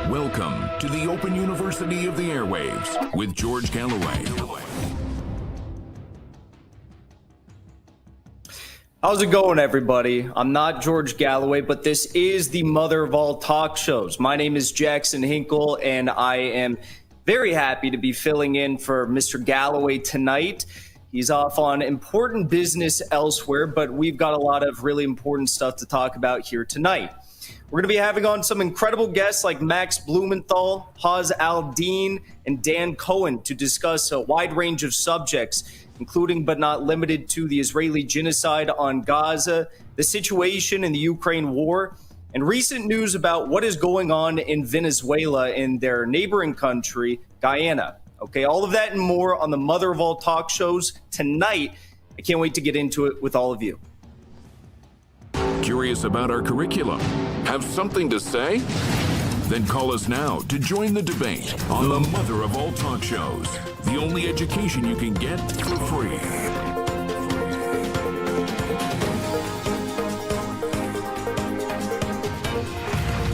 Welcome to the Open University of the Airwaves with George Galloway. How's it going, everybody? I'm not George Galloway, but this is the mother of all talk shows. My name is Jackson Hinkle, and I am very happy to be filling in for Mr. Galloway tonight. He's off on important business elsewhere, but we've got a lot of really important stuff to talk about here tonight. We're going to be having on some incredible guests like Max Blumenthal, Haz Al-Din, and Dan Cohen to discuss a wide range of subjects, including but not limited to the Israeli genocide on Gaza, the situation in the Ukraine war, and recent news about what is going on in Venezuela in their neighboring country, Guyana. Okay, all of that and more on the mother of all talk shows tonight. I can't wait to get into it with all of you. Curious about our curriculum? Have something to say? Then call us now to join the debate on the mother of all talk shows. The only education you can get for free.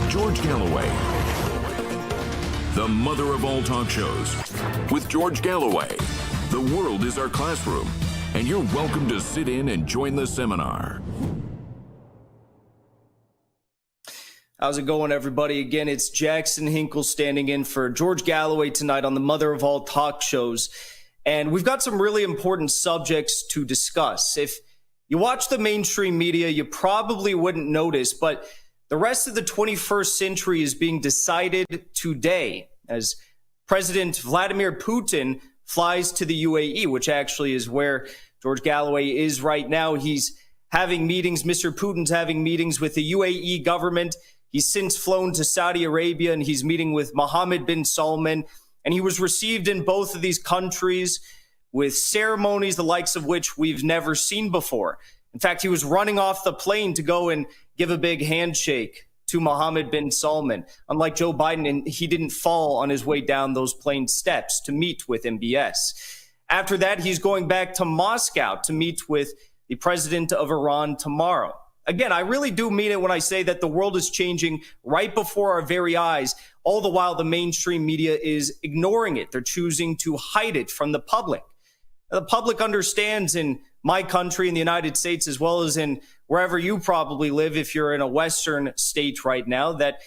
George Galloway. The mother of all talk shows. With George Galloway. The world is our classroom, and you're welcome to sit in and join the seminar. How's it going, everybody? Again, it's Jackson Hinkle standing in for George Galloway tonight on the mother of all talk shows. And we've got some really important subjects to discuss. If you watch the mainstream media, you probably wouldn't notice, but the rest of the 21st century is being decided today as President Vladimir Putin flies to the UAE, which actually is where George Galloway is right now. He's having meetings. Mr. Putin's having meetings with the UAE government. He's since flown to Saudi Arabia, and he's meeting with Mohammed bin Salman. And he was received in both of these countries with ceremonies the likes of which we've never seen before. In fact, he was running off the plane to go and give a big handshake to Mohammed bin Salman. Unlike Joe Biden, and he didn't fall on his way down those plane steps to meet with MBS. After that, he's going back to Moscow to meet with the president of Iran tomorrow. Again, I really do mean it when I say that the world is changing right before our very eyes, all the while the mainstream media is ignoring it. They're choosing to hide it from the public. The public understands in my country, in the United States, as well as in wherever you probably live, if you're in a Western state right now, that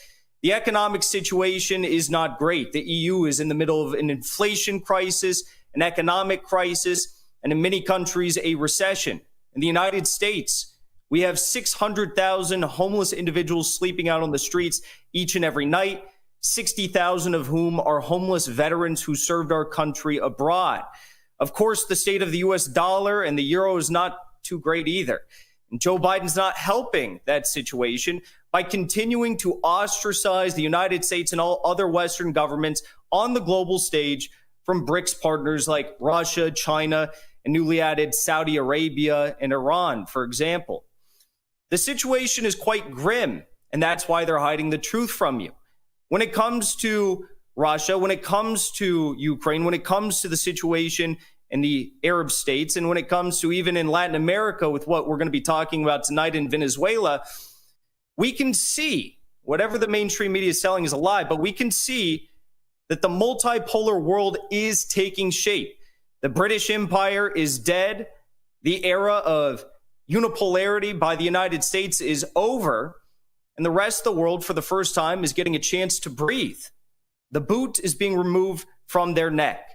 the economic situation is not great. The EU is in the middle of an inflation crisis, an economic crisis, and in many countries, a recession. In the United States, we have 600,000 homeless individuals sleeping out on the streets each and every night, 60,000 of whom are homeless veterans who served our country abroad. Of course, the state of the U.S. dollar and the euro is not too great either. And Joe Biden's not helping that situation by continuing to ostracize the United States and all other Western governments on the global stage from BRICS partners like Russia, China, and newly added Saudi Arabia and Iran, for example. The situation is quite grim, and that's why they're hiding the truth from you. When it comes to Russia, when it comes to Ukraine, when it comes to the situation in the Arab states, and when it comes to even in Latin America with what we're going to be talking about tonight in Venezuela, we can see, whatever the mainstream media is selling is a lie, but we can see that the multipolar world is taking shape. The British Empire is dead. The era of unipolarity by the United States is over, and the rest of the world, for the first time, is getting a chance to breathe. The boot is being removed from their neck.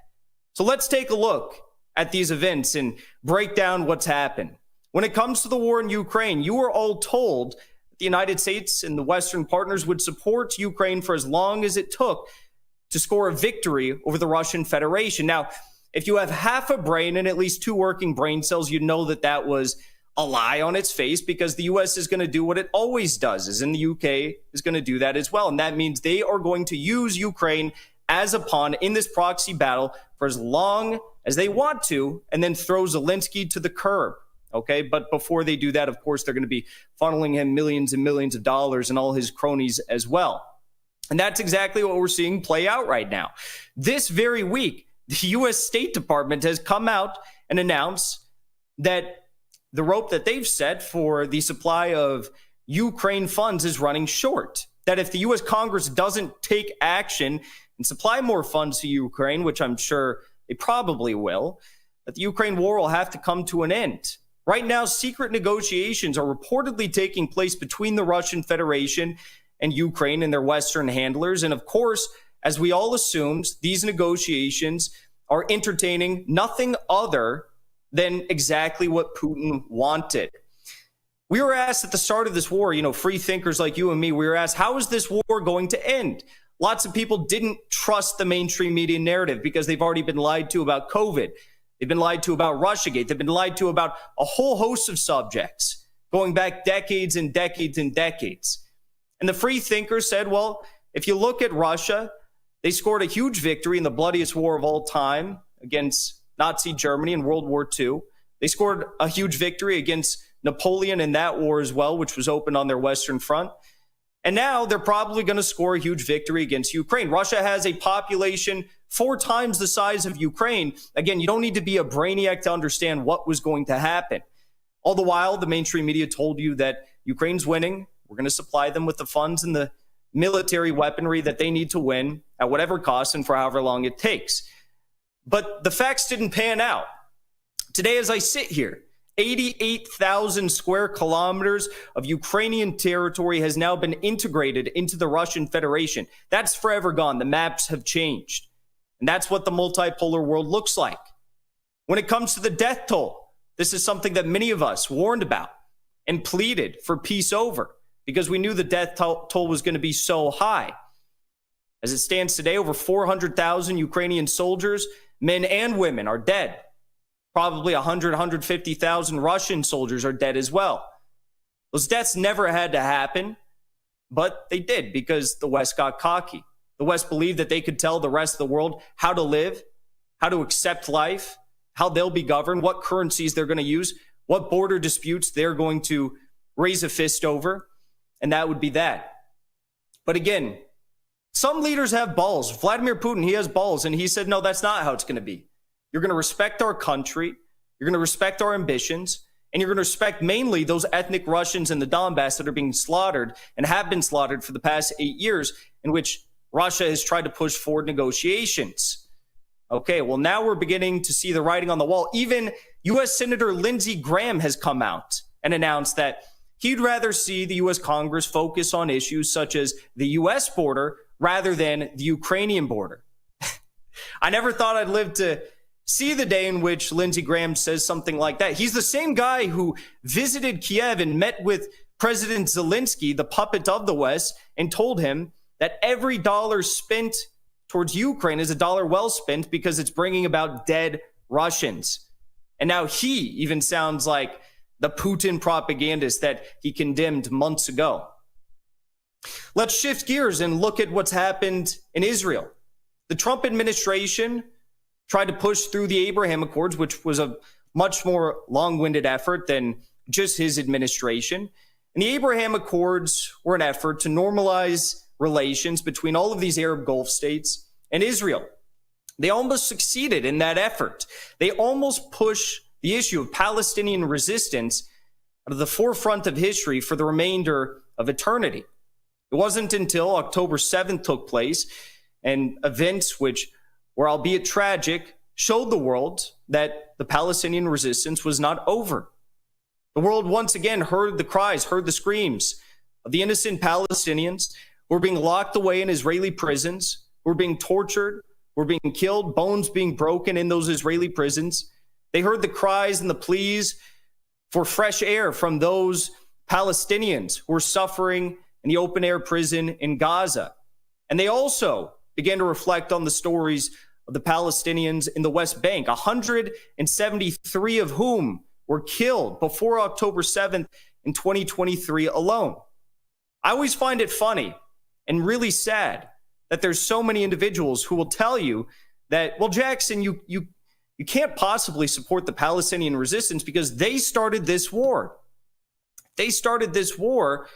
So let's take a look at these events and break down what's happened. When it comes to the war in Ukraine, you were all told that the United States and the Western partners would support Ukraine for as long as it took to score a victory over the Russian Federation. Now, if you have half a brain and at least two working brain cells, you know that that was a lie on its face, because the U.S. is going to do what it always does, as in the U.K. is going to do that as well. And that means they are going to use Ukraine as a pawn in this proxy battle for as long as they want to, and then throw Zelensky to the curb. Okay, but before they do that, of course, they're going to be funneling him millions and millions of dollars and all his cronies as well. And that's exactly what we're seeing play out right now. This very week, the U.S. State Department has come out and announced that the rope that they've set for the supply of Ukraine funds is running short. that if the U.S. Congress doesn't take action and supply more funds to Ukraine, which I'm sure they probably will, that the Ukraine war will have to come to an end. Right now, secret negotiations are reportedly taking place between the Russian Federation and Ukraine and their Western handlers. And of course, as we all assumed, these negotiations are entertaining nothing other than exactly what Putin wanted. We were asked at the start of this war, free thinkers like you and me, we were asked, how is this war going to end? Lots of people didn't trust the mainstream media narrative because they've already been lied to about COVID. They've been lied to about Russiagate. They've been lied to about a whole host of subjects going back decades and decades and decades. And the free thinkers said, well, if you look at Russia, they scored a huge victory in the bloodiest war of all time against Nazi Germany in World War II. They scored a huge victory against Napoleon in that war as well, which was opened on their Western front. And now they're probably going to score a huge victory against Ukraine. Russia has a population 4 times the size of Ukraine. Again, you don't need to be a brainiac to understand what was going to happen. All the while, the mainstream media told you that Ukraine's winning. We're going to supply them with the funds and the military weaponry that they need to win at whatever cost and for however long it takes. But the facts didn't pan out. Today, as I sit here, 88,000 square kilometers of Ukrainian territory has now been integrated into the Russian Federation. That's forever gone. The maps have changed. And that's what the multipolar world looks like. When it comes to the death toll, this is something that many of us warned about and pleaded for peace over because we knew the death toll was going to be so high. As it stands today, over 400,000 Ukrainian soldiers, men and women, are dead. Probably 150,000 Russian soldiers are dead as well. Those deaths never had to happen, but they did because the West got cocky. The West believed that they could tell the rest of the world how to live, how to accept life, how they'll be governed, what currencies they're going to use, what border disputes they're going to raise a fist over, and that would be that. But again, some leaders have balls. Vladimir Putin, he has balls, and he said, no, that's not how it's going to be. You're going to respect our country, you're going to respect our ambitions, and you're going to respect mainly those ethnic Russians in the Donbass that are being slaughtered and have been slaughtered for the past 8 years, in which Russia has tried to push forward negotiations. Okay, well, now we're beginning to see the writing on the wall. Even U.S. Senator Lindsey Graham has come out and announced that he'd rather see the U.S. Congress focus on issues such as the U.S. border rather than the Ukrainian border. I never thought I'd live to see the day in which Lindsey Graham says something like that. He's the same guy who visited Kiev and met with President Zelensky, the puppet of the West, and told him that every dollar spent towards Ukraine is a dollar well spent because it's bringing about dead Russians. And now he even sounds like the Putin propagandist that he condemned months ago. Let's shift gears and look at what's happened in Israel. The Trump administration tried to push through the Abraham Accords, which was a much more long-winded effort than just his administration. And the Abraham Accords were an effort to normalize relations between all of these Arab Gulf states and Israel. They almost succeeded in that effort. They almost pushed the issue of Palestinian resistance out of the forefront of history for the remainder of eternity. It wasn't until October 7th took place and events which were, albeit tragic, showed the world that the Palestinian resistance was not over. The world once again heard the cries, heard the screams of the innocent Palestinians who were being locked away in Israeli prisons, who were being tortured, who were being killed, bones being broken in those Israeli prisons. They heard the cries and the pleas for fresh air from those Palestinians who were suffering in the open-air prison in Gaza. And they also began to reflect on the stories of the Palestinians in the West Bank, 173 of whom were killed before October 7th in 2023 alone. I always find it funny and really sad that there's so many individuals who will tell you that, well, Jackson, you can't possibly support the Palestinian resistance because they started this war. They started this war.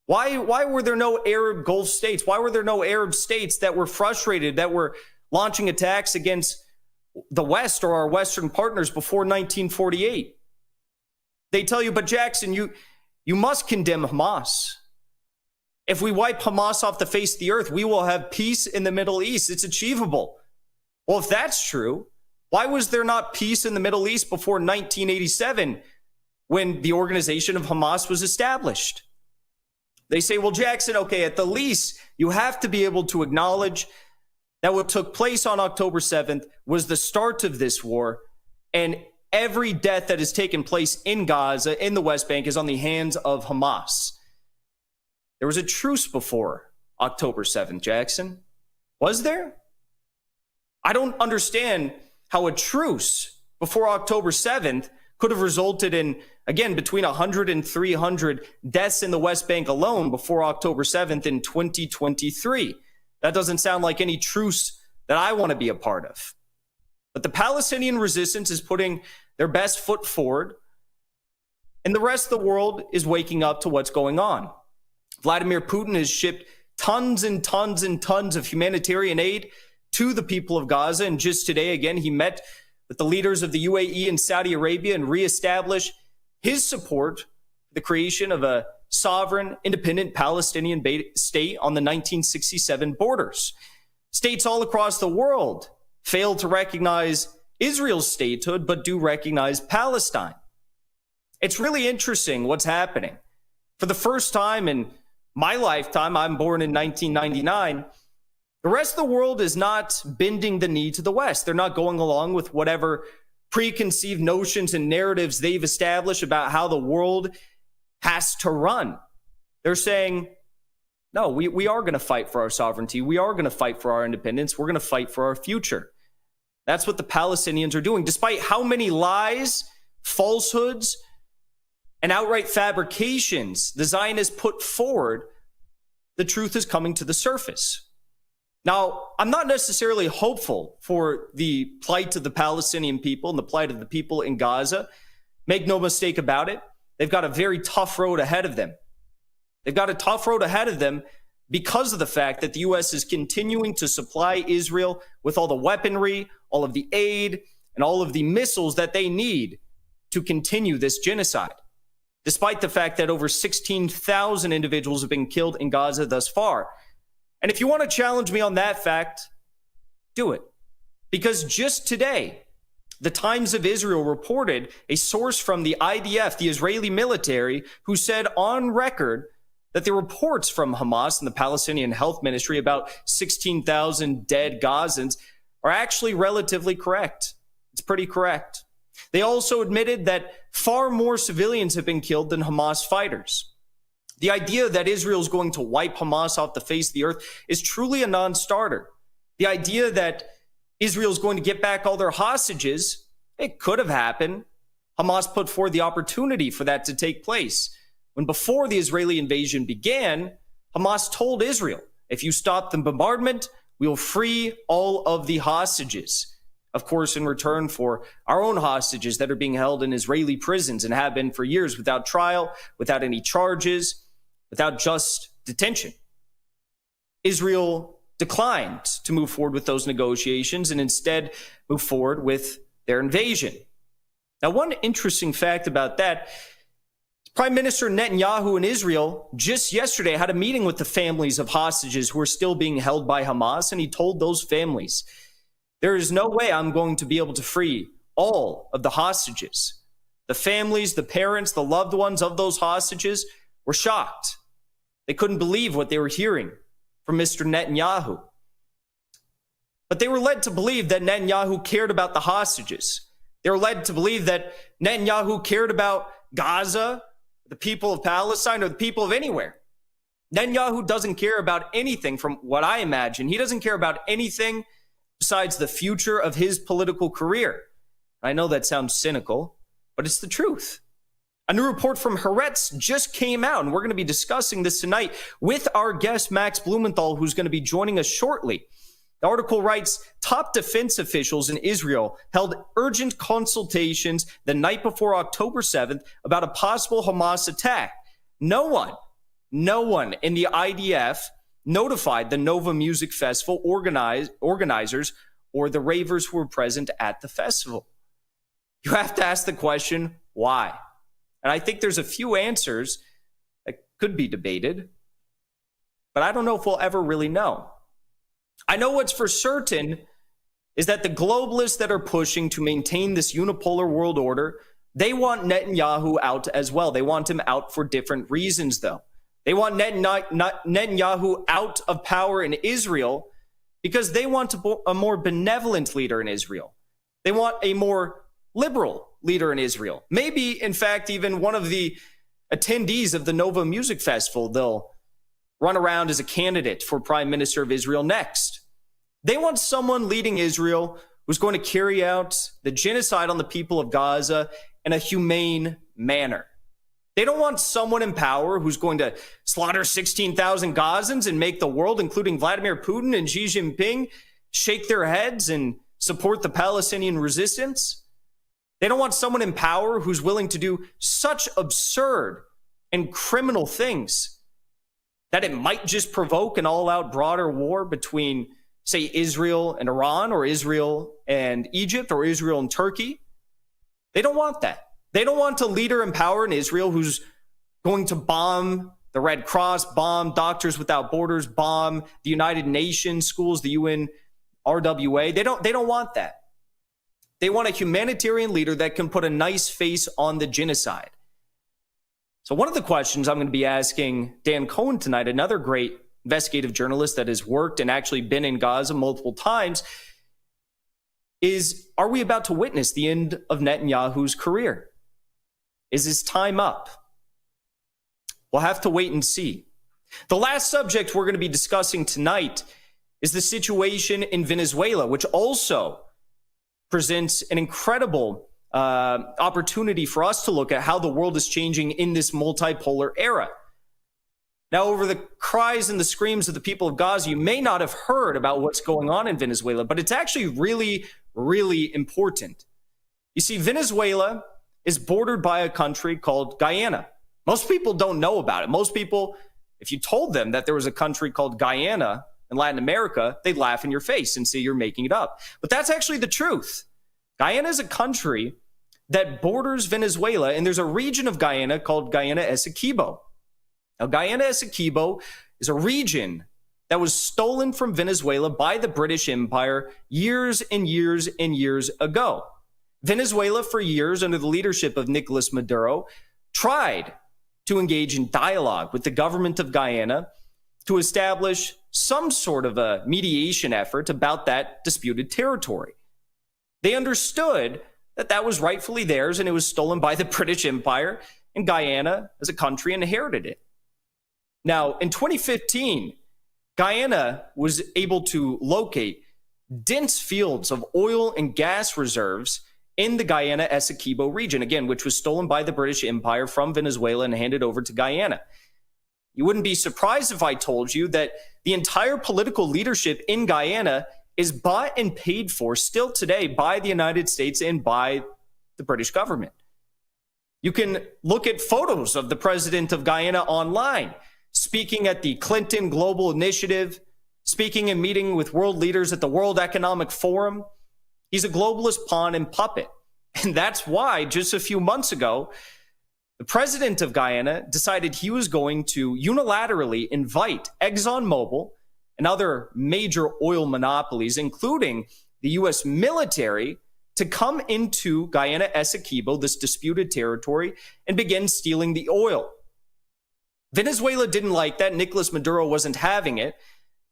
Why were there no Arab Gulf states? Why were there no Arab states that were frustrated, that were launching attacks against the West or our Western partners before 1948? They tell you, but Jackson, you must condemn Hamas. If we wipe Hamas off the face of the earth, we will have peace in the Middle East. It's achievable. Well, if that's true, why was there not peace in the Middle East before 1987 when the organization of Hamas was established? They say, well, Jackson, okay, at the least, you have to be able to acknowledge that what took place on October 7th was the start of this war, and every death that has taken place in Gaza, in the West Bank, is on the hands of Hamas. There was a truce before October 7th, Jackson. Was there? I don't understand how a truce before October 7th could have resulted in, again, between 100 and 300 deaths in the West Bank alone before October 7th in 2023. That doesn't sound like any truce that I want to be a part of. But the Palestinian resistance is putting their best foot forward, and the rest of the world is waking up to what's going on. Vladimir Putin has shipped tons and tons and tons of humanitarian aid to the people of Gaza. And just today, again, he met with the leaders of the UAE and Saudi Arabia and reestablished his support for the creation of a sovereign, independent Palestinian state on the 1967 borders. States all across the world fail to recognize Israel's statehood, but do recognize Palestine. It's really interesting what's happening. For the first time in my lifetime, I'm born in 1999, the rest of the world is not bending the knee to the West. They're not going along with whatever preconceived notions and narratives they've established about how the world has to run. They're saying, no, we are going to fight for our sovereignty. We are going to fight for our independence. We're going to fight for our future. That's what the Palestinians are doing. Despite how many lies, falsehoods, and outright fabrications the Zionists put forward, the truth is coming to the surface. Now, I'm not necessarily hopeful for the plight of the Palestinian people and the plight of the people in Gaza. Make no mistake about it. They've got a very tough road ahead of them. They've got a tough road ahead of them because of the fact that the U.S. is continuing to supply Israel with all the weaponry, all of the aid, and all of the missiles that they need to continue this genocide, despite the fact that over 16,000 individuals have been killed in Gaza thus far. And if you want to challenge me on that fact, do it. Because just today, the Times of Israel reported a source from the IDF, the Israeli military, who said on record that the reports from Hamas and the Palestinian Health Ministry about 16,000 dead Gazans are actually relatively correct. It's pretty correct. They also admitted that far more civilians have been killed than Hamas fighters. The idea that Israel is going to wipe Hamas off the face of the earth is truly a non-starter. The idea that Israel is going to get back all their hostages, it could have happened. Hamas put forward the opportunity for that to take place. When before the Israeli invasion began, Hamas told Israel, if you stop the bombardment, we will free all of the hostages. Of course, in return for our own hostages that are being held in Israeli prisons and have been for years without trial, without any charges, without just detention. Israel declined to move forward with those negotiations and instead moved forward with their invasion. Now, one interesting fact about that, Prime Minister Netanyahu in Israel just yesterday had a meeting with the families of hostages who are still being held by Hamas, and he told those families, there is no way I'm going to be able to free all of the hostages. The families, the parents, the loved ones of those hostages were shocked. They couldn't believe what they were hearing from Mr. Netanyahu. But they were led to believe that Netanyahu cared about the hostages. They were led to believe that Netanyahu cared about Gaza, the people of Palestine, or the people of anywhere. Netanyahu doesn't care about anything from what I imagine. He doesn't care about anything besides the future of his political career. I know that sounds cynical, but it's the truth. A new report from Haaretz just came out, and we're going to be discussing this tonight with our guest, Max Blumenthal, who's going to be joining us shortly. The article writes, top defense officials in Israel held urgent consultations the night before October 7th about a possible Hamas attack. No one in the IDF notified the Nova Music Festival organizers or the ravers who were present at the festival. You have to ask the question, why? And I think there's a few answers that could be debated. but I don't know if we'll ever really know. I know what's for certain is that the globalists that are pushing to maintain this unipolar world order, they want Netanyahu out as well. They want him out for different reasons, though. They want Netanyahu out of power in Israel because they want a more benevolent leader in Israel. They want a more liberal leader in Israel. Maybe, in fact, even one of the attendees of the Nova Music Festival, they'll run around as a candidate for Prime Minister of Israel next. They want someone leading Israel who's going to carry out the genocide on the people of Gaza in a humane manner. They don't want someone in power who's going to slaughter 16,000 Gazans and make the world, including Vladimir Putin and Xi Jinping, shake their heads and support the Palestinian resistance. They don't want someone in power who's willing to do such absurd and criminal things that it might just provoke an all-out broader war between, say, Israel and Iran, or Israel and Egypt, or Israel and Turkey. They don't want that. They don't want a leader in power in Israel who's going to bomb the Red Cross, bomb Doctors Without Borders, bomb the United Nations schools, the UN RWA. They don't want that. They want a humanitarian leader that can put a nice face on the genocide. So one of the questions I'm going to be asking Dan Cohen tonight, another great investigative journalist that has worked and actually been in Gaza multiple times, is, are we about to witness the end of Netanyahu's career? Is his time up? We'll have to wait and see. The last subject we're going to be discussing tonight is the situation in Venezuela, which also presents an incredible opportunity for us to look at how the world is changing in this multipolar era. Now, over the cries and the screams of the people of Gaza, you may not have heard about what's going on in Venezuela, but it's actually really, really important. You see, Venezuela is bordered by a country called Guyana. Most people don't know about it. Most people, if you told them that there was a country called Guyana in Latin America, they'd laugh in your face and say you're making it up. But that's actually the truth. Guyana is a country that borders Venezuela, and there's a region of Guyana called Guyana Essequibo. Now, Guyana Essequibo is a region that was stolen from Venezuela by the British Empire years and years and years ago. Venezuela, for years, under the leadership of Nicolas Maduro, tried to engage in dialogue with the government of Guyana to establish some sort of a mediation effort about that disputed territory. They understood that that was rightfully theirs and it was stolen by the British Empire, and Guyana, as a country, inherited it. Now, in 2015, Guyana was able to locate dense fields of oil and gas reserves in the Guyana Essequibo region, again, which was stolen by the British Empire from Venezuela and handed over to Guyana. You wouldn't be surprised if I told you that the entire political leadership in Guyana is bought and paid for still today by the United States and by the British government. You can look at photos of the president of Guyana online, speaking at the Clinton Global Initiative, speaking and meeting with world leaders at the World Economic Forum. He's a globalist pawn and puppet. And that's why just a few months ago, the president of Guyana decided he was going to unilaterally invite ExxonMobil and other major oil monopolies, including the U.S. military, to come into Guyana Essequibo, this disputed territory, and begin stealing the oil. Venezuela didn't like that. Nicolas Maduro wasn't having it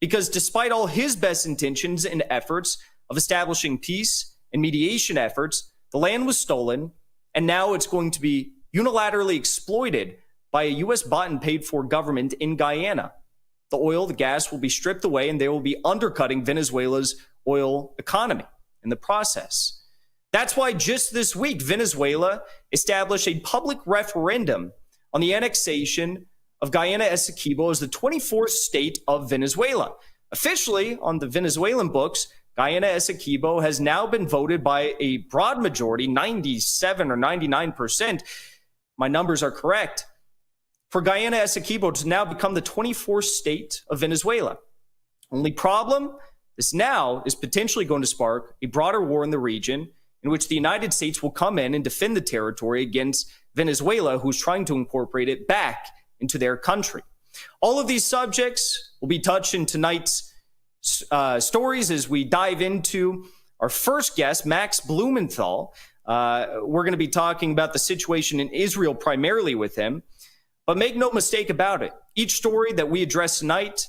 because despite all his best intentions and efforts of establishing peace and mediation efforts, the land was stolen, and now it's going to be unilaterally exploited by a U.S. bought and paid for government in Guyana. The oil, the gas will be stripped away, and they will be undercutting Venezuela's oil economy in the process. That's why just this week, Venezuela established a public referendum on the annexation of Guyana Essequibo as the 24th state of Venezuela. Officially, on the Venezuelan books, Guyana Essequibo has now been voted by a broad majority, 97 or 99%. My numbers are correct. For Guyana Essequibo to now become the 24th state of Venezuela. Only problem, this now is potentially going to spark a broader war in the region in which the United States will come in and defend the territory against Venezuela, who's trying to incorporate it back into their country. All of these subjects will be touched in tonight's stories as we dive into our first guest, Max Blumenthal. We're going to be talking about the situation in Israel primarily with him. But make no mistake about it, each story that we address tonight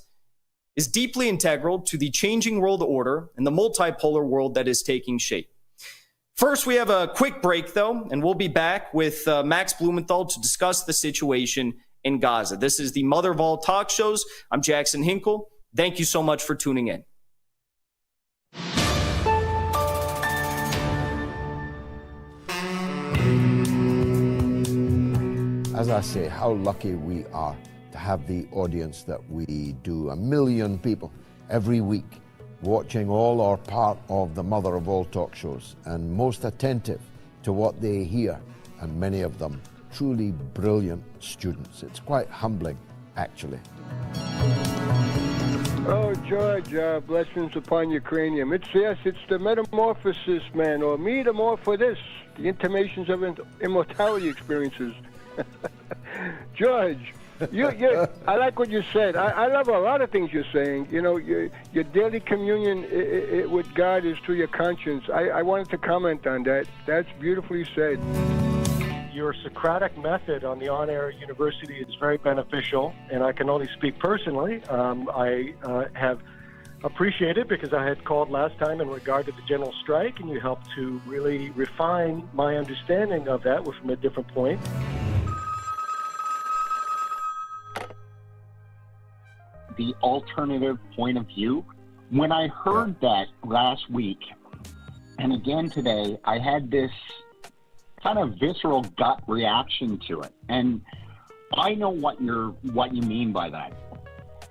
is deeply integral to the changing world order and the multipolar world that is taking shape. First, we have a quick break, though, and we'll be back with Max Blumenthal to discuss the situation in Gaza. This is the mother of all talk shows. I'm Jackson Hinkle. Thank you so much for tuning in. As I say, how lucky we are to have the audience that we do. 1 million people every week watching all or part of the mother of all talk shows and most attentive to what they hear, and many of them truly brilliant students. It's quite humbling, actually. Oh, George, blessings upon your cranium. It's the metamorphosis, man, or metamorphosis, the intimations of immortality experiences. George, I like what you said. I love a lot of things you're saying. You know, your daily communion with God is through your conscience. I wanted to comment on that. That's beautifully said. Your Socratic method on the on-air university is very beneficial, and I can only speak personally. I have appreciated because I had called last time in regard to the general strike, and you helped to really refine my understanding of that from a different point. The alternative point of view. When I heard that last week, and again today, I had this kind of visceral gut reaction to it. And I know what you mean by that.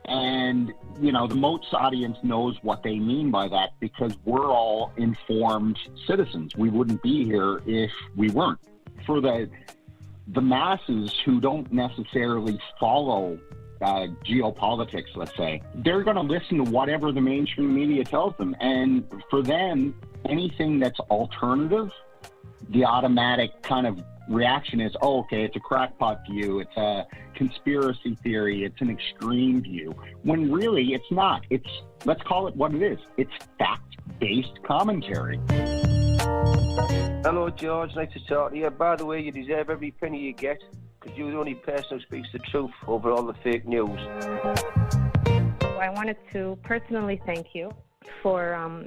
And, you know, the MOATS audience knows what they mean by that because we're all informed citizens. We wouldn't be here if we weren't. For the masses who don't necessarily follow geopolitics, let's say, they're going to listen to whatever the mainstream media tells them. And for them, anything that's alternative, the automatic kind of reaction is, oh, okay, it's a crackpot view, it's a conspiracy theory, it's an extreme view, when really it's not. Let's call it what it is. It's fact-based commentary. Hello, George. Nice to talk to you. By the way, you deserve every penny you get, because you're the only person who speaks the truth over all the fake news. I wanted to personally thank you for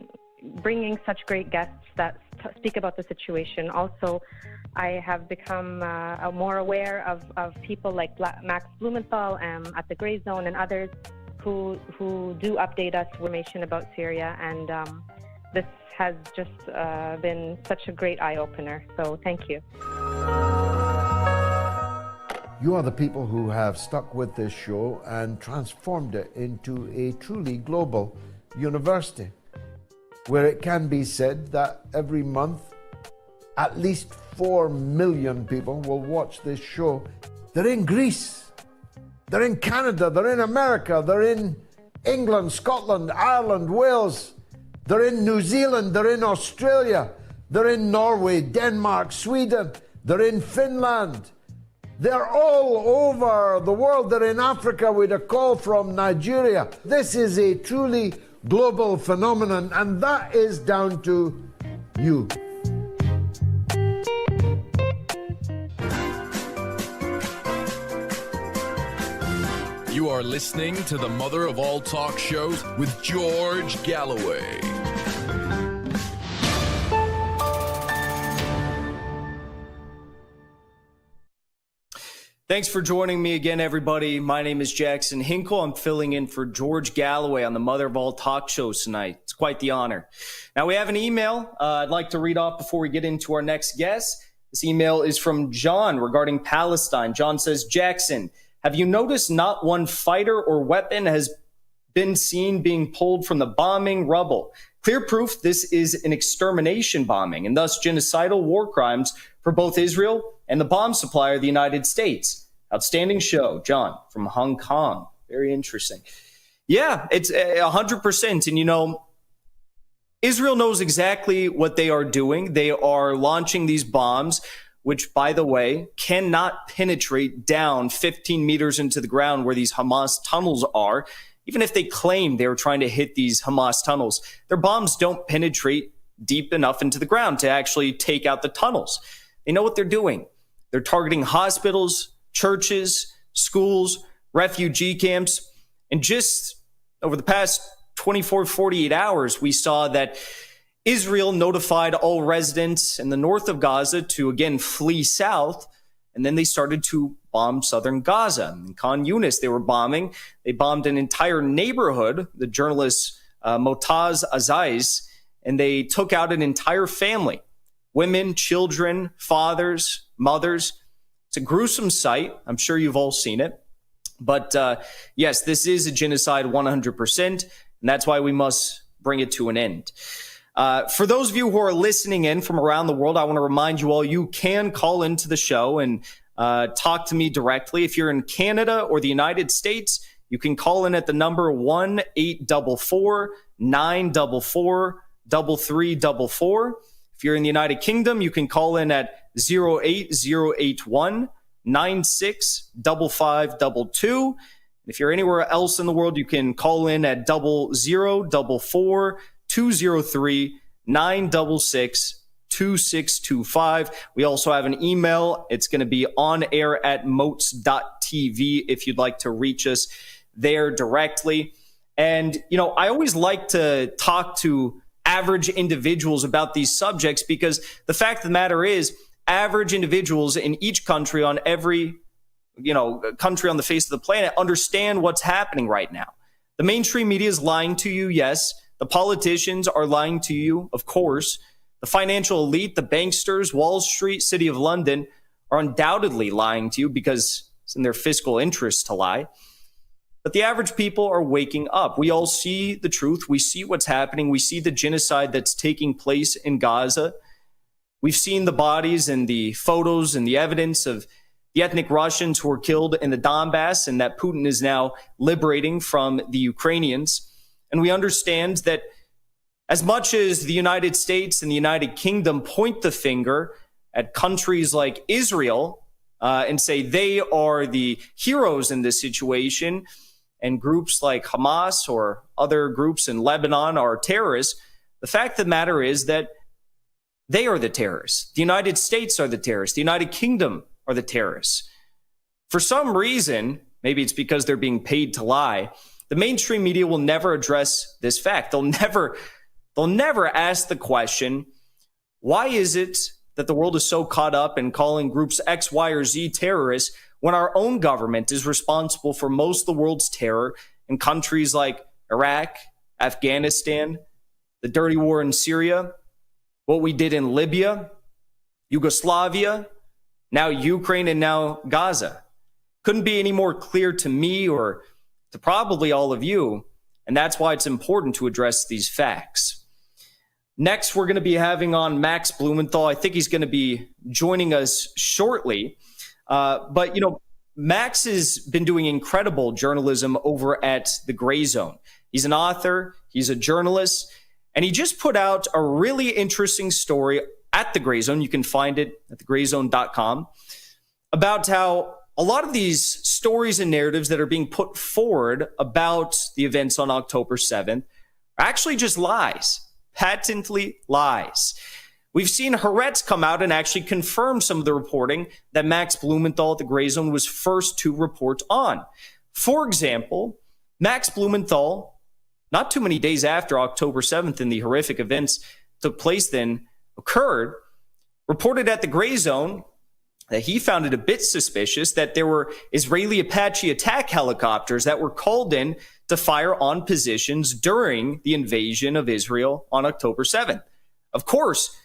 bringing such great guests that speak about the situation. Also, I have become more aware of people like Max Blumenthal at the Gray Zone and others who do update us with information about Syria, and this has just been such a great eye-opener. So thank you. You are the people who have stuck with this show and transformed it into a truly global university, where it can be said that every month at least 4 million people will watch this show. They're in Greece, they're in Canada, they're in America, they're in England, Scotland, Ireland, Wales, they're in New Zealand, they're in Australia, they're in Norway, Denmark, Sweden, they're in Finland. They're all over the world. They're in Africa with a call from Nigeria. This is a truly global phenomenon, and that is down to you. You are listening to the mother of all talk shows with George Galloway. Thanks for joining me again, everybody. My name is Jackson Hinkle. I'm filling in for George Galloway on the mother of all talk shows tonight. It's quite the honor. Now, we have an email I'd like to read off before we get into our next guest. This email is from John regarding Palestine. John says, Jackson, have you noticed not one fighter or weapon has been seen being pulled from the bombing rubble? Clear proof this is an extermination bombing and thus genocidal war crimes for both Israel and the bomb supplier, the United States. Outstanding show, John from Hong Kong. Very interesting. Yeah, it's 100%. And, you know, Israel knows exactly what they are doing. They are launching these bombs which, by the way, cannot penetrate down 15 meters into the ground where these Hamas tunnels are. Even if they claim they were trying to hit these Hamas tunnels, their bombs don't penetrate deep enough into the ground to actually take out the tunnels. They know what they're doing. They're targeting hospitals, churches, schools, refugee camps. And just over the past 24, 48 hours, we saw that Israel notified all residents in the north of Gaza to, again, flee south. And then they started to bomb southern Gaza. In Khan Yunis, they were bombing. They bombed an entire neighborhood, the journalist MOATS Azais, and they took out an entire family, women, children, fathers, mothers. It's a gruesome sight. I'm sure you've all seen it. But yes, this is a genocide 100%, and that's why we must bring it to an end. For those of you who are listening in from around the world, I want to remind you all, you can call into the show and talk to me directly. If you're in Canada or the United States, you can call in at the number 1-844-944-3344. If you're in the United Kingdom, you can call in at 08081-965522. If you're anywhere else in the world, you can call in at 0044-203-966-2625. We also have an email. It's going to be on air at moats.tv if you'd like to reach us there directly. And, you know, I always like to talk to average individuals about these subjects because the fact of the matter is average individuals in each country on every, country on the face of the planet understand what's happening right now. The mainstream media is lying to you. Yes. The politicians are lying to you. Of course, the financial elite, the banksters, Wall Street, City of London are undoubtedly lying to you because it's in their fiscal interest to lie. But the average people are waking up. We all see the truth. We see what's happening. We see the genocide that's taking place in Gaza. We've seen the bodies and the photos and the evidence of the ethnic Russians who were killed in the Donbass and that Putin is now liberating from the Ukrainians. And we understand that as much as the United States and the United Kingdom point the finger at countries like Israel and say they are the heroes in this situation, and groups like Hamas or other groups in Lebanon are terrorists, the fact of the matter is that they are the terrorists. The United States are the terrorists. The United Kingdom are the terrorists. For some reason, maybe it's because they're being paid to lie, the mainstream media will never address this fact. They'll never ask the question, why is it that the world is so caught up in calling groups X, Y, or Z terrorists when our own government is responsible for most of the world's terror in countries like Iraq, Afghanistan, the dirty war in Syria, what we did in Libya, Yugoslavia, now Ukraine, and now Gaza? Couldn't be any more clear to me or to probably all of you, and that's why it's important to address these facts. Next, we're going to be having on Max Blumenthal. I think he's going to be joining us shortly. But, Max has been doing incredible journalism over at The Gray Zone. He's an author, he's a journalist, and he just put out a really interesting story at The Gray Zone. You can find it at thegrayzone.com about how a lot of these stories and narratives that are being put forward about the events on October 7th are actually just lies, patently lies. We've seen Haaretz come out and actually confirm some of the reporting that Max Blumenthal at The Gray Zone was first to report on. For example, Max Blumenthal, not too many days after October 7th and the horrific events took place then occurred, reported at The Gray Zone that he found it a bit suspicious that there were Israeli Apache attack helicopters that were called in to fire on positions during the invasion of Israel on October 7th. Of course,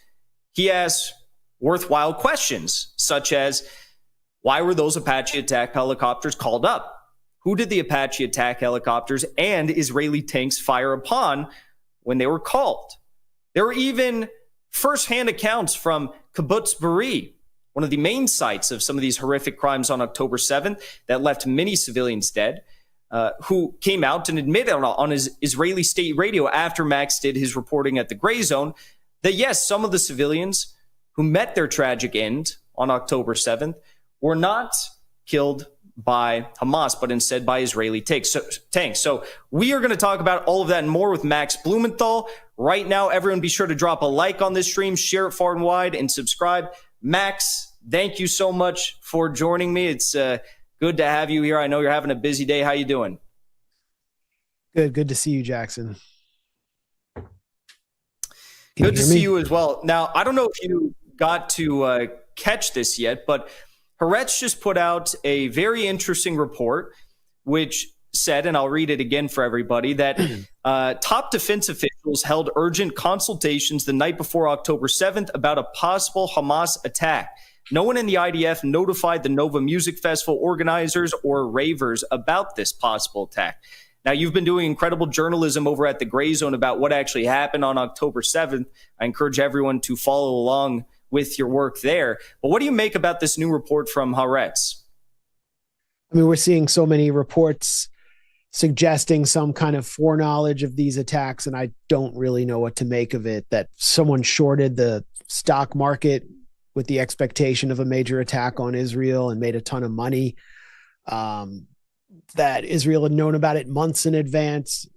he asks worthwhile questions, such as, why were those Apache attack helicopters called up? Who did the Apache attack helicopters and Israeli tanks fire upon when they were called? There were even firsthand accounts from Kibbutz Be'eri, one of the main sites of some of these horrific crimes on October 7th that left many civilians dead, who came out and admitted on his Israeli state radio after Max did his reporting at The Gray Zone that, yes, some of the civilians who met their tragic end on October 7th were not killed by Hamas, but instead by Israeli tanks. So we are going to talk about all of that and more with Max Blumenthal. Right now, everyone be sure to drop a like on this stream, share it far and wide, and subscribe. Max, thank you so much for joining me. It's good to have you here. I know you're having a busy day. How you doing? Good to see you, Jackson. Good to see you as well. Now, I don't know if you got to catch this yet, but Haaretz just put out a very interesting report, which said, and I'll read it again for everybody, that top defense officials held urgent consultations the night before October 7th about a possible Hamas attack. No one in the IDF notified the Nova Music Festival organizers or ravers about this possible attack. Now, you've been doing incredible journalism over at the Gray Zone about what actually happened on October 7th. I encourage everyone to follow along with your work there. But what do you make about this new report from Haaretz? I mean, we're seeing so many reports suggesting some kind of foreknowledge of these attacks, and I don't really know what to make of it, that someone shorted the stock market with the expectation of a major attack on Israel and made a ton of money. That Israel had known about it months in advance.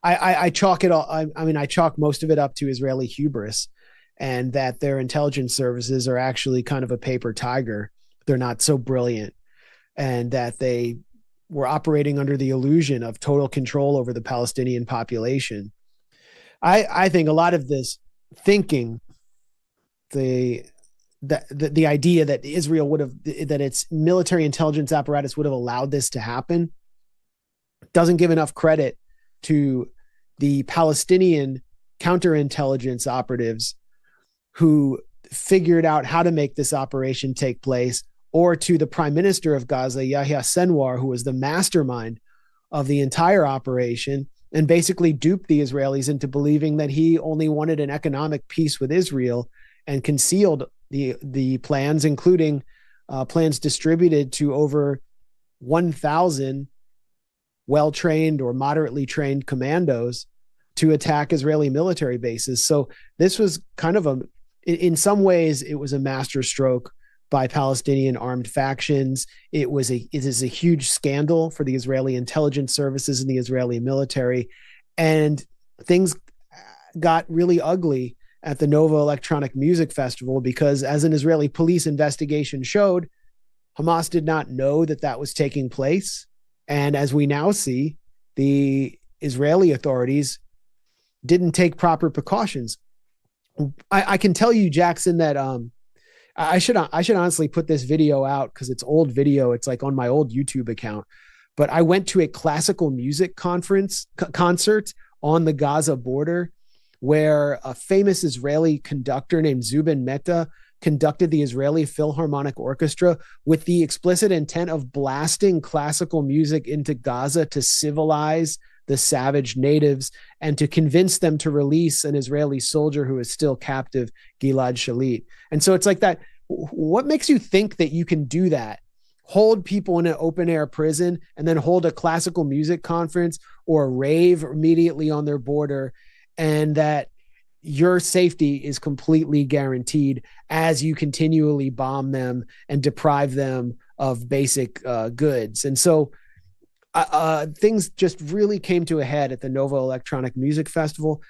I chalk it all. I chalk most of it up to Israeli hubris, and that their intelligence services are actually kind of a paper tiger. They're not so brilliant, and that they were operating under the illusion of total control over the Palestinian population. I think a lot of this thinking, the idea that Israel that its military intelligence apparatus would have allowed this to happen, doesn't give enough credit to the Palestinian counterintelligence operatives who figured out how to make this operation take place, or to the prime minister of Gaza, Yahya Sinwar, who was the mastermind of the entire operation and basically duped the Israelis into believing that he only wanted an economic peace with Israel, and concealed the plans, including plans distributed to over 1,000 well-trained or moderately trained commandos to attack Israeli military bases. So this was kind of in some ways, it was a masterstroke by Palestinian armed factions. It is a huge scandal for the Israeli intelligence services and the Israeli military. And things got really ugly at the Nova Electronic Music Festival, because as an Israeli police investigation showed, Hamas did not know that was taking place. And as we now see, the Israeli authorities didn't take proper precautions. I can tell you, Jackson, that I should honestly put this video out, because it's old video. It's like on my old YouTube account. But I went to a classical music concert on the Gaza border, where a famous Israeli conductor named Zubin Mehta conducted the Israeli Philharmonic Orchestra with the explicit intent of blasting classical music into Gaza to civilize the savage natives and to convince them to release an Israeli soldier who is still captive, Gilad Shalit. And so it's like that. What makes you think that you can do that? Hold people in an open air prison and then hold a classical music conference or a rave immediately on their border, and that your safety is completely guaranteed as you continually bomb them and deprive them of basic goods. And so things just really came to a head at the Nova Electronic Music Festival.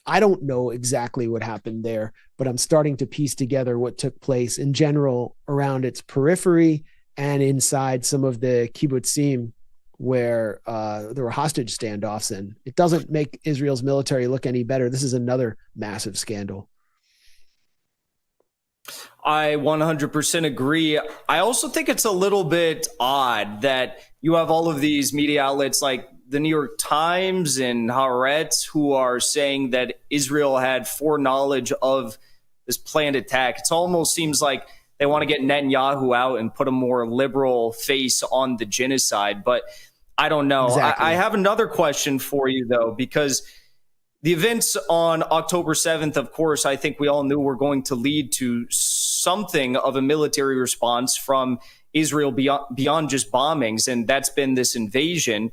I don't know exactly what happened there, but I'm starting to piece together what took place in general around its periphery and inside some of the kibbutzim where there were hostage standoffs, and it doesn't make Israel's military look any better. This is another massive scandal. I 100% agree. I also think it's a little bit odd that you have all of these media outlets like the New York Times and Haaretz who are saying that Israel had foreknowledge of this planned attack. It almost seems like they want to get Netanyahu out and put a more liberal face on the genocide. But I don't know. Exactly. I have another question for you, though, because the events on October 7th, of course, I think we all knew were going to lead to something of a military response from Israel beyond just bombings. And that's been this invasion.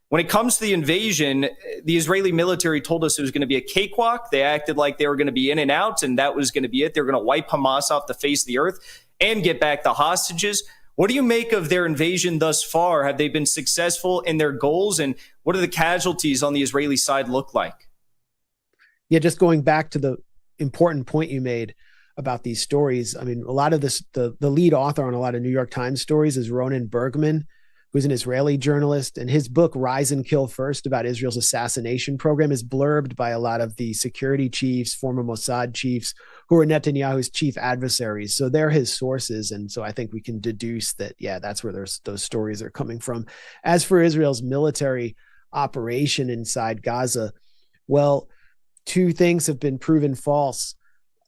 when it comes to the invasion, the Israeli military told us it was going to be a cakewalk. They acted like they were going to be in and out, and that was going to be it. They were going to wipe Hamas off the face of the earth and get back the hostages. What do you make of their invasion thus far? Have they been successful in their goals? And what do the casualties on the Israeli side look like? Yeah, just going back to the important point you made about these stories. I mean, a lot of this, the lead author on a lot of New York Times stories is Ronan Bergman, who's an Israeli journalist, and his book, Rise and Kill First, about Israel's assassination program, is blurbed by a lot of the security chiefs, former Mossad chiefs, who are Netanyahu's chief adversaries. So they're his sources. And so I think we can deduce that, yeah, that's where those stories are coming from. As for Israel's military operation inside Gaza, well, two things have been proven false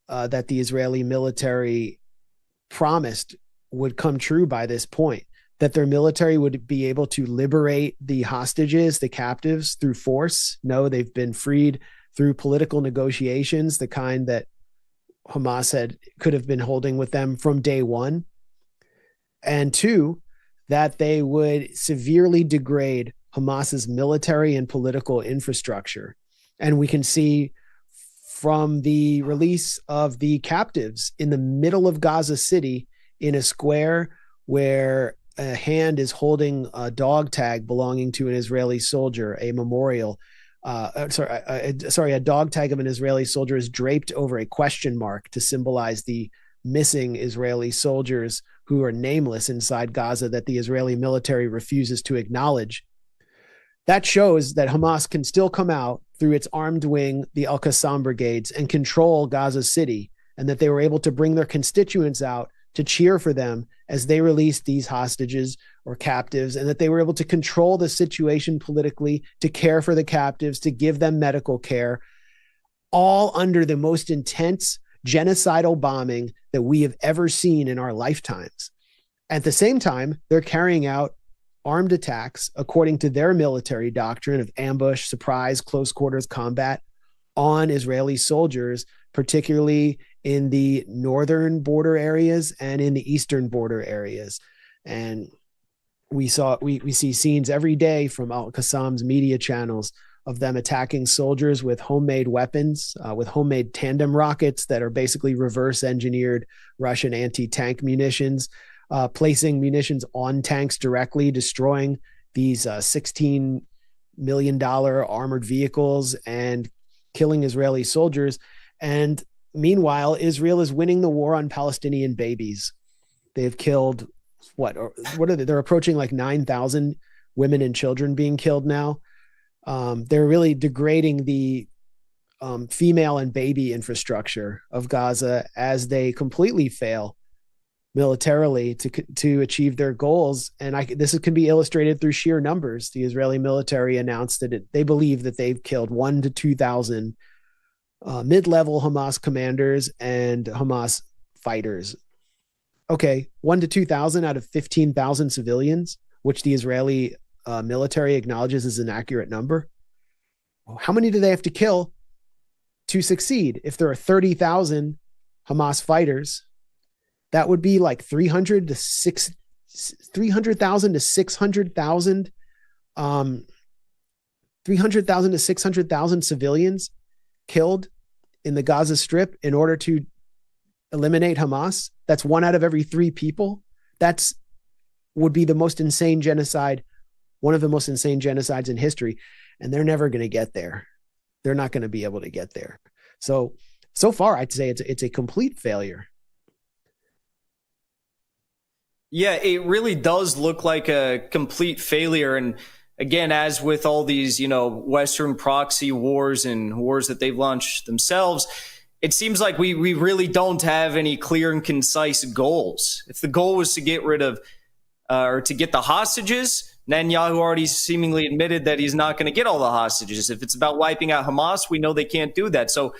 that the Israeli military promised would come true by this point, that their military would be able to liberate the hostages, the captives, through force. No, they've been freed through political negotiations, the kind that Hamas could have been holding with them from day one. And two, that they would severely degrade Hamas's military and political infrastructure. And we can see from the release of the captives in the middle of Gaza City in a square where a hand is holding a dog tag belonging to an Israeli soldier, a memorial. A dog tag of an Israeli soldier is draped over a question mark to symbolize the missing Israeli soldiers who are nameless inside Gaza that the Israeli military refuses to acknowledge. That shows that Hamas can still come out through its armed wing, the Al-Qassam brigades, and control Gaza City, and that they were able to bring their constituents out to cheer for them as they released these hostages or captives, and that they were able to control the situation politically, to care for the captives, to give them medical care, all under the most intense genocidal bombing that we have ever seen in our lifetimes. At the same time, they're carrying out armed attacks according to their military doctrine of ambush, surprise, close quarters combat on Israeli soldiers, particularly in the northern border areas and in the eastern border areas. And we see scenes every day from Al-Qassam's media channels of them attacking soldiers with homemade weapons, with homemade tandem rockets that are basically reverse engineered Russian anti-tank munitions, placing munitions on tanks directly, destroying these $16 million armored vehicles and killing Israeli soldiers. And meanwhile, Israel is winning the war on Palestinian babies. They've killed what are they? They're approaching like 9,000 women and children being killed now. They're really degrading the female and baby infrastructure of Gaza as they completely fail militarily to achieve their goals. And this can be illustrated through sheer numbers. The Israeli military announced that they believe that they've killed 1,000 to 2,000 mid-level Hamas commanders and Hamas fighters. Okay, 1,000 to 2,000 out of 15,000 civilians, which the Israeli military acknowledges is an accurate number. How many do they have to kill to succeed? If there are 30,000 Hamas fighters, that would be like 300,000 to 600,000 civilians killed in the Gaza Strip in order to eliminate Hamas. That's 1 out of every 3 people. Would be the most insane genocide, one of the most insane genocides in history. And they're never going to get there. They're not going to be able to get there. So far, I'd say it's a complete failure. Yeah, it really does look like a complete failure. And again, as with all these, Western proxy wars and wars that they've launched themselves, it seems like we really don't have any clear and concise goals. If the goal was to get rid of or to get the hostages, Netanyahu already seemingly admitted that he's not going to get all the hostages. If it's about wiping out Hamas, we know they can't do that. So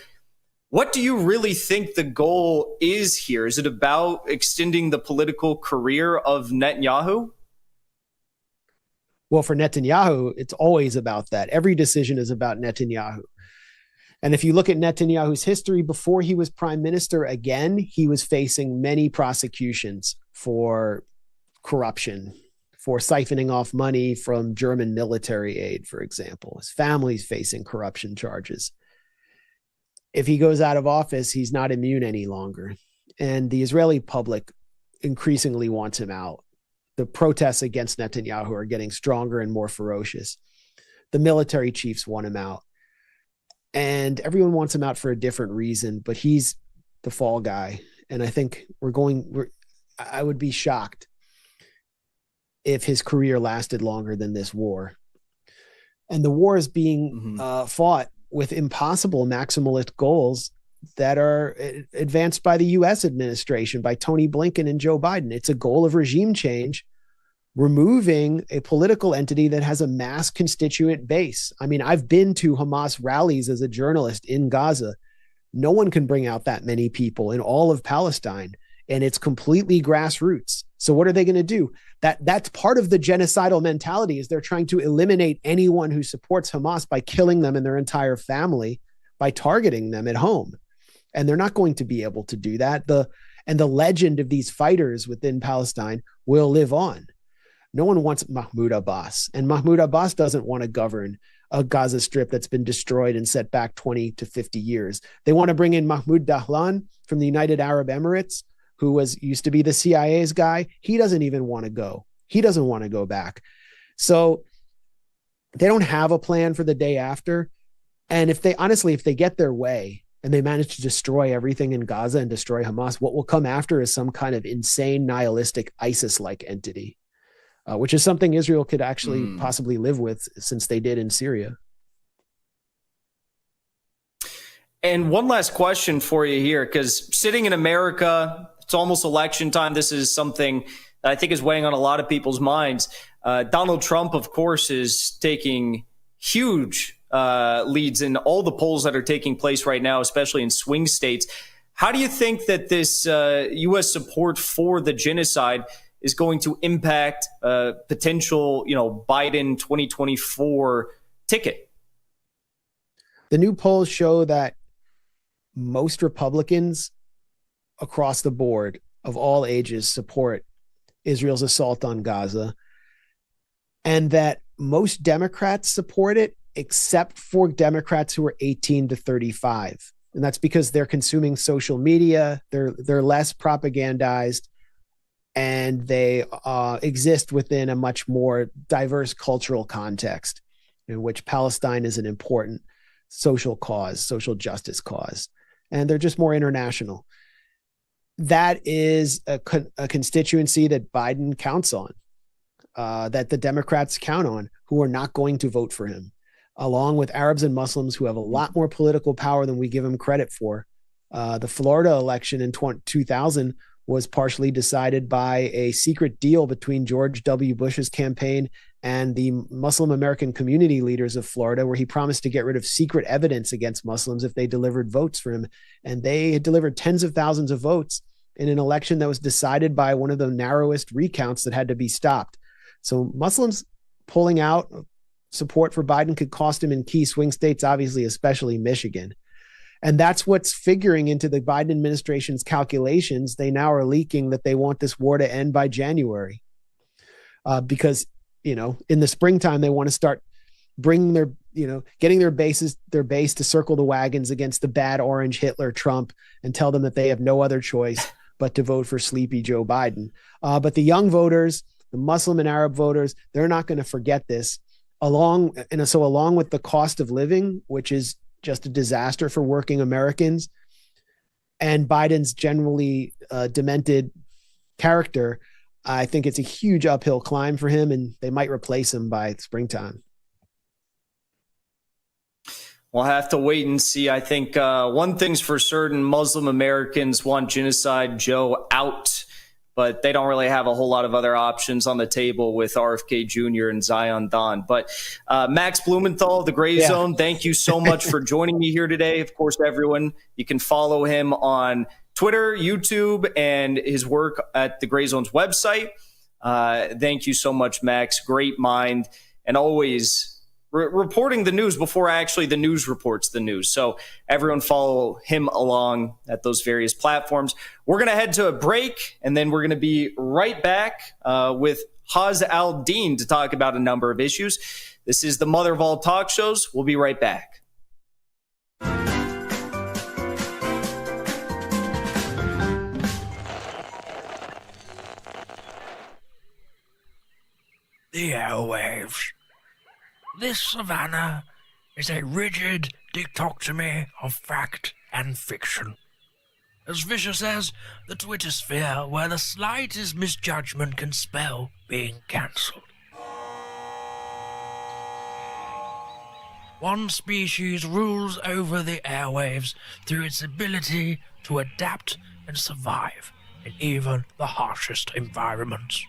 what do you really think the goal is here? Is it about extending the political career of Netanyahu? Well, for Netanyahu, it's always about that. Every decision is about Netanyahu. And if you look at Netanyahu's history before he was prime minister again, he was facing many prosecutions for corruption, for siphoning off money from German military aid, for example. His family's facing corruption charges. If he goes out of office, he's not immune any longer. And the Israeli public increasingly wants him out. The protests against Netanyahu are getting stronger and more ferocious. The military chiefs want him out. And everyone wants him out for a different reason, but he's the fall guy. And I think I would be shocked if his career lasted longer than this war. And the war is being fought with impossible maximalist goals that are advanced by the U.S. administration, by Tony Blinken and Joe Biden. It's a goal of regime change, removing a political entity that has a mass constituent base. I mean, I've been to Hamas rallies as a journalist in Gaza. No one can bring out that many people in all of Palestine, and it's completely grassroots. So what are they going to do? That's part of the genocidal mentality, is they're trying to eliminate anyone who supports Hamas by killing them and their entire family, by targeting them at home. And they're not going to be able to do that. The legend of these fighters within Palestine will live on. No one wants Mahmoud Abbas, and Mahmoud Abbas doesn't want to govern a Gaza Strip that's been destroyed and set back 20 to 50 years. They want to bring in Mahmoud Dahlan from the United Arab Emirates, who used to be the CIA's guy. He doesn't even want to go. He doesn't want to go back. So they don't have a plan for the day after. And if they get their way and they manage to destroy everything in Gaza and destroy Hamas, what will come after is some kind of insane, nihilistic ISIS-like entity, which is something Israel could actually possibly live with, since they did in Syria. And one last question for you here, because sitting in America, it's almost election time. This is something that I think is weighing on a lot of people's minds. Donald Trump, of course, is taking huge leads in all the polls that are taking place right now, especially in swing states. How do you think that this U.S. support for the genocide is going to impact potential, Biden 2024 ticket? The new polls show that most Republicans across the board of all ages support Israel's assault on Gaza, and that most Democrats support it, except for Democrats who are 18 to 35. And that's because they're consuming social media, they're less propagandized, and they exist within a much more diverse cultural context in which Palestine is an important social cause, social justice cause, and they're just more international. That is a constituency that Biden counts on, that the Democrats count on, who are not going to vote for him, along with Arabs and Muslims who have a lot more political power than we give them credit for. The Florida election in 2000 was partially decided by a secret deal between George W. Bush's campaign and the Muslim American community leaders of Florida, where he promised to get rid of secret evidence against Muslims if they delivered votes for him. And they had delivered tens of thousands of votes in an election that was decided by one of the narrowest recounts that had to be stopped. So Muslims pulling out support for Biden could cost him in key swing states, obviously, especially Michigan. And that's what's figuring into the Biden administration's calculations. They now are leaking that they want this war to end by January, because, in the springtime, they want to start bringing getting their base to circle the wagons against the bad orange Hitler Trump and tell them that they have no other choice but to vote for sleepy Joe Biden. But the young voters, the Muslim and Arab voters, they're not going to forget this. Along with the cost of living, which is just a disaster for working Americans, and Biden's generally demented character, I think it's a huge uphill climb for him, and they might replace him by springtime. We'll have to wait and see. I think one thing's for certain: Muslim Americans want Genocide Joe out, but they don't really have a whole lot of other options on the table with RFK Jr. and Zion Don. But Max Blumenthal, The Gray Zone, thank you so much for joining me here today. Of course, everyone, you can follow him on Twitter, YouTube, and his work at The Gray Zone's website. Thank you so much, Max. Great mind, and always reporting the news before actually the news reports the news. So everyone follow him along at those various platforms. We're going to head to a break, and then we're going to be right back with Haz al-Din to talk about a number of issues. This is the mother of all talk shows. We'll be right back. The airwaves. This savannah is a rigid dichotomy of fact and fiction. As vicious as the Twitter sphere, where the slightest misjudgment can spell being cancelled. One species rules over the airwaves through its ability to adapt and survive in even the harshest environments.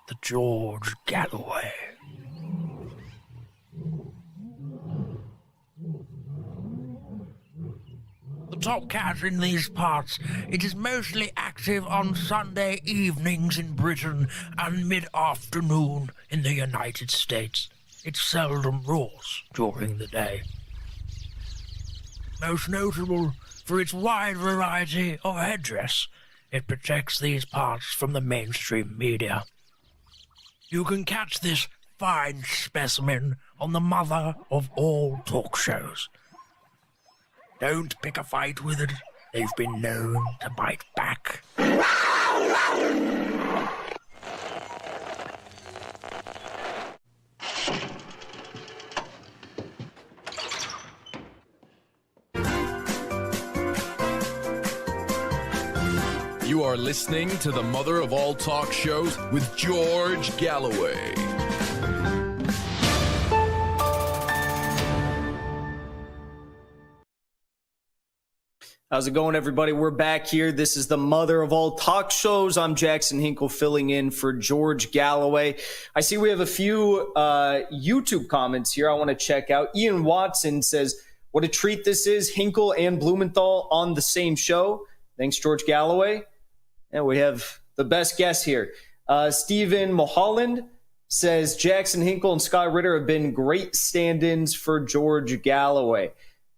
The George Galloway. The top cat in these parts, it is mostly active on Sunday evenings in Britain and mid-afternoon in the United States. It seldom roars during the day. Most notable for its wide variety of headdress, it protects these parts from the mainstream media. You can catch this fine specimen on the mother of all talk shows. Don't pick a fight with it. They've been known to bite back. You are listening to the mother of all talk shows with George Galloway. How's it going, everybody? We're back here. This is the mother of all talk shows. I'm Jackson Hinkle filling in for George Galloway. I see we have a few YouTube comments here I want to check out. Ian Watson says, what a treat this is. Hinkle and Blumenthal on the same show. Thanks, George Galloway. And we have the best guest here. Stephen Mulholland says, Jackson Hinkle and Scott Ritter have been great stand-ins for George Galloway.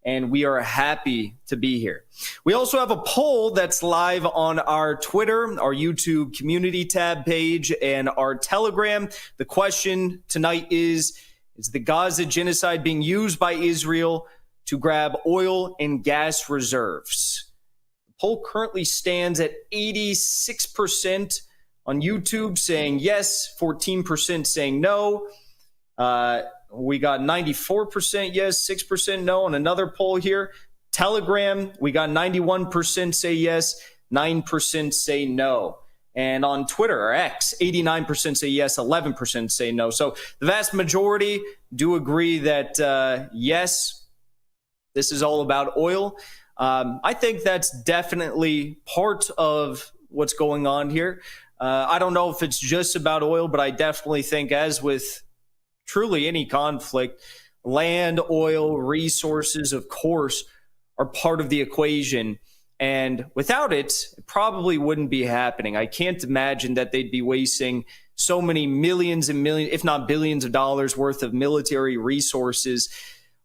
And we are happy to be here. We also have a poll that's live on our Twitter, our YouTube community tab page, and our Telegram. The question tonight is the Gaza genocide being used by Israel to grab oil and gas reserves? The poll currently stands at 86% on YouTube saying yes, 14% saying no. We got 94% yes, 6% no on another poll here. Telegram, we got 91% say yes, 9% say no. And on Twitter, or X, 89% say yes, 11% say no. So the vast majority do agree that, yes, this is all about oil. I think that's definitely part of what's going on here. I don't know if it's just about oil, but I definitely think, as with truly any conflict, land, oil, resources, of course, are part of the equation. And without it, it probably wouldn't be happening. I can't imagine that they'd be wasting so many millions and millions, if not billions of dollars worth of military resources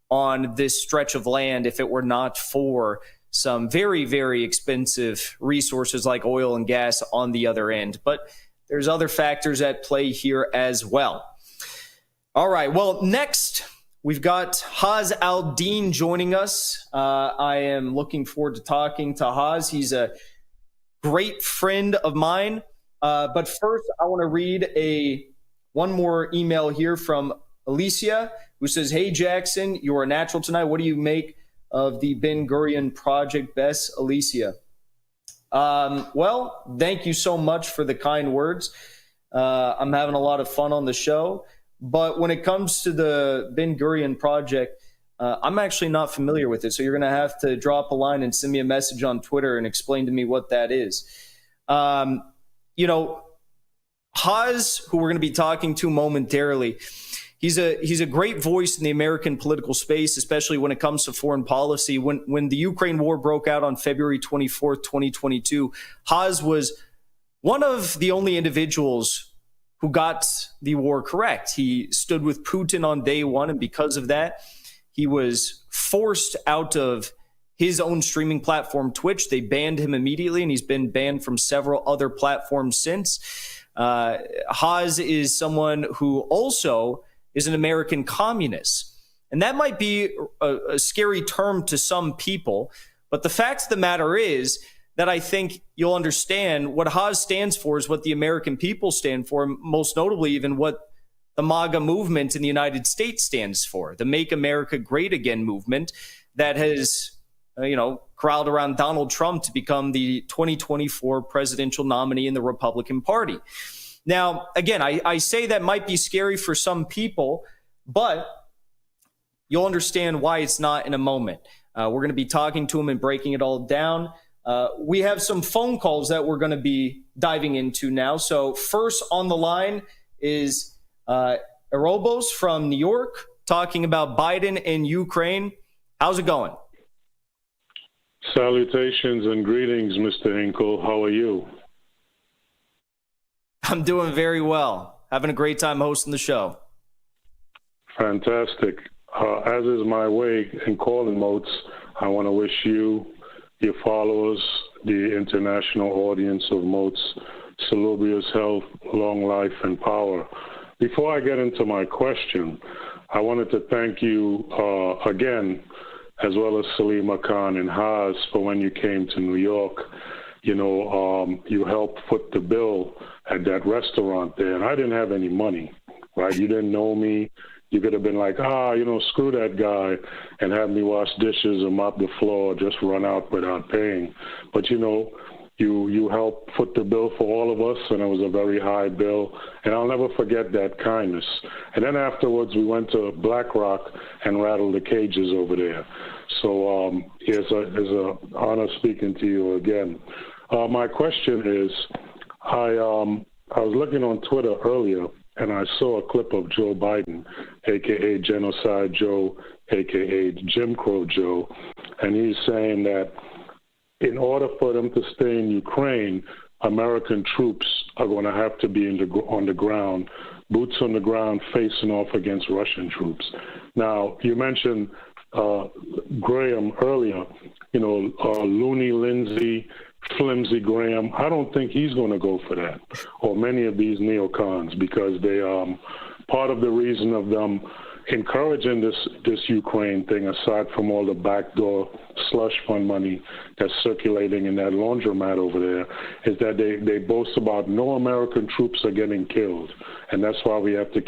on this stretch of land if it were not for some very, very expensive resources like oil and gas on the other end. But there's other factors at play here as well. All right. Well, next, we've got Haz al-Din joining us. I am looking forward to talking to Haz. He's a great friend of mine. But first, I want to read one more email here from Alicia, who says, hey, Jackson, you are natural tonight. What do you make of the Ben Gurion Project? Best, Alicia. Well, thank you so much for the kind words. I'm having a lot of fun on the show. But when it comes to the Ben Gurion Project, I'm actually not familiar with it. So you're going to have to drop a line and send me a message on Twitter and explain to me what that is. Haz, who we're going to be talking to momentarily, he's a great voice in the American political space, especially when it comes to foreign policy. When the Ukraine war broke out on February 24th, 2022, Haz was one of the only individuals who got the war correct. He stood with Putin on day one, and because of that, he was forced out of his own streaming platform, Twitch. They banned him immediately, and he's been banned from several other platforms since. Haas is someone who also is an American communist. And that might be a scary term to some people, but the fact of the matter is that I think you'll understand what Haas stands for is what the American people stand for, and most notably even what the MAGA movement in the United States stands for, the Make America Great Again movement that has, corralled around Donald Trump to become the 2024 presidential nominee in the Republican Party. Now, again, I say that might be scary for some people, but you'll understand why it's not in a moment. We're going to be talking to him and breaking it all down. We have some phone calls that we're going to be diving into now. So first on the line is Erobos from New York talking about Biden and Ukraine. How's it going? Salutations and greetings, Mr. Hinkle. How are you? I'm doing very well. Having a great time hosting the show. Fantastic. As is my way in calling MOATS, I want to wish you, your followers, the international audience of MOATS, salubrious health, long life, and power. Before I get into my question, I wanted to thank you again, as well as Salima Khan and Haas, for when you came to New York. You helped foot the bill at that restaurant there, and I didn't have any money, right? You didn't know me. You could have been like, screw that guy, and have me wash dishes or mop the floor, just run out without paying. But, you helped foot the bill for all of us, and it was a very high bill, and I'll never forget that kindness. And then afterwards, we went to Black Rock and rattled the cages over there. So it's an honor speaking to you again. My question is, I was looking on Twitter earlier, and I saw a clip of Joe Biden, a.k.a. Genocide Joe, a.k.a. Jim Crow Joe, and he's saying that in order for them to stay in Ukraine, American troops are going to have to be on the ground, boots on the ground, facing off against Russian troops. Now, you mentioned Graham earlier, Looney Lindsay, Flimsy Graham. I don't think he's going to go for that, or many of these neocons, because they part of the reason of them encouraging this Ukraine thing, aside from all the backdoor slush fund money that's circulating in that laundromat over there, is that they boast about no American troops are getting killed. And that's why we have to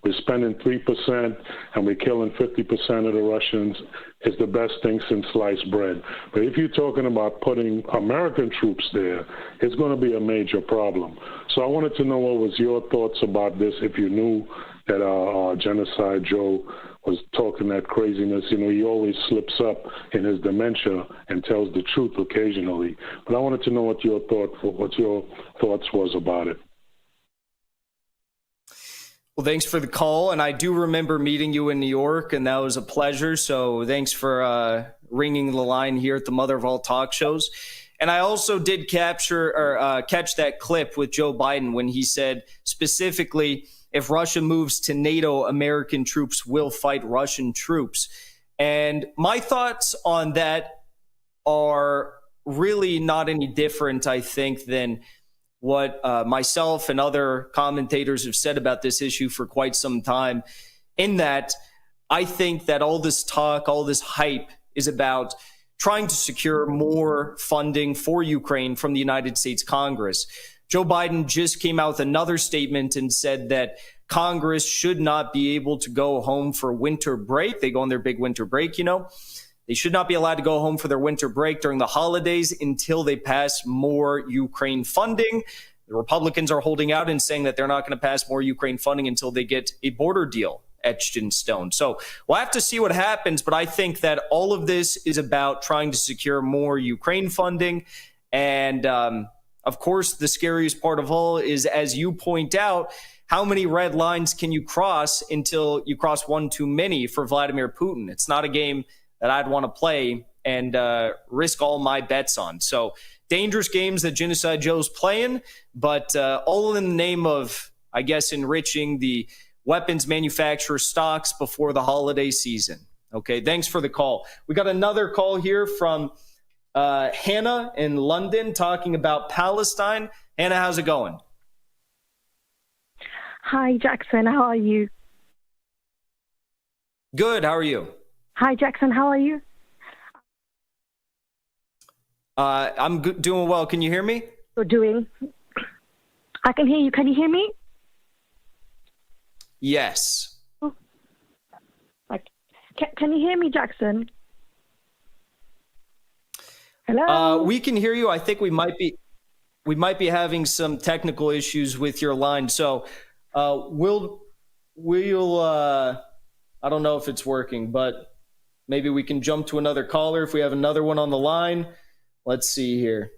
we're spending 3% and we're killing 50% of the Russians. It's the best thing since sliced bread. But if you're talking about putting American troops there, it's going to be a major problem. So I wanted to know what was your thoughts about this, if you knew that Genocide Joe was talking that craziness. He always slips up in his dementia and tells the truth occasionally. But I wanted to know what your thoughts was about it. Well, thanks for the call. And I do remember meeting you in New York, and that was a pleasure. So thanks for ringing the line here at the Mother of All Talk Shows. And I also did catch that clip with Joe Biden when he said specifically, if Russia moves to NATO, American troops will fight Russian troops. And my thoughts on that are really not any different, I think, than what myself and other commentators have said about this issue for quite some time, in that I think that all this talk, all this hype is about trying to secure more funding for Ukraine from the United States Congress. Joe Biden just came out with another statement and said that Congress should not be able to go home for winter break. They go on their big winter break, They should not be allowed to go home for their winter break during the holidays until they pass more Ukraine funding. The Republicans are holding out and saying that they're not going to pass more Ukraine funding until they get a border deal etched in stone. So we'll have to see what happens, but I think that all of this is about trying to secure more Ukraine funding. And of course, the scariest part of all is, as you point out, how many red lines can you cross until you cross one too many for Vladimir Putin? It's not a game that I'd want to play and risk all my bets on. So dangerous games that Genocide Joe's playing, but all in the name of, I guess, enriching the weapons manufacturer stocks before the holiday season. Okay, thanks for the call. We got another call here from Hannah in London talking about Palestine. Hannah, how's it going? Hi, Jackson. How are you? Good. How are you? Hi, Jackson. How are you? I'm doing well. Can you hear me? You're doing. I can hear you. Can you hear me? Yes. Oh. Can you hear me, Jackson? Hello. We can hear you. I think we might be having some technical issues with your line. So we'll I don't know if it's working, but maybe we can jump to another caller if we have another one on the line. Let's see here.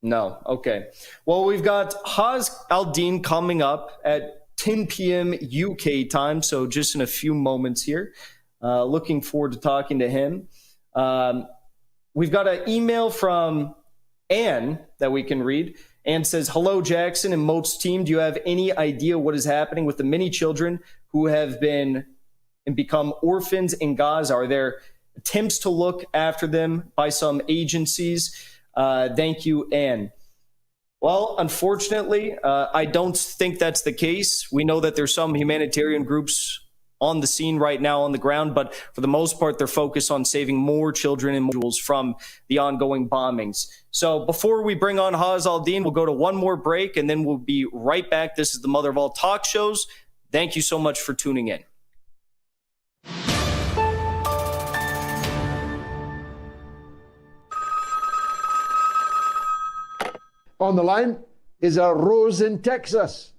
No. Okay. Well, we've got Haz Al-Din coming up at 10 p.m. UK time, so just in a few moments here. Looking forward to talking to him. We've got an email from Anne that we can read. Anne says, "Hello, Jackson and MOATS team. Do you have any idea what is happening with the many children who have been and become orphans in Gaza? Are there attempts to look after them by some agencies? Thank you, Anne." Well, unfortunately, I don't think that's the case. We know that there's some humanitarian groups on the scene right now on the ground, but for the most part, they're focused on saving more children and individuals from the ongoing bombings. So before we bring on Haz Al-Din, we'll go to one more break, and then we'll be right back. This is the mother of all talk shows. Thank you so much for tuning in. On the line is a Rose in Texas.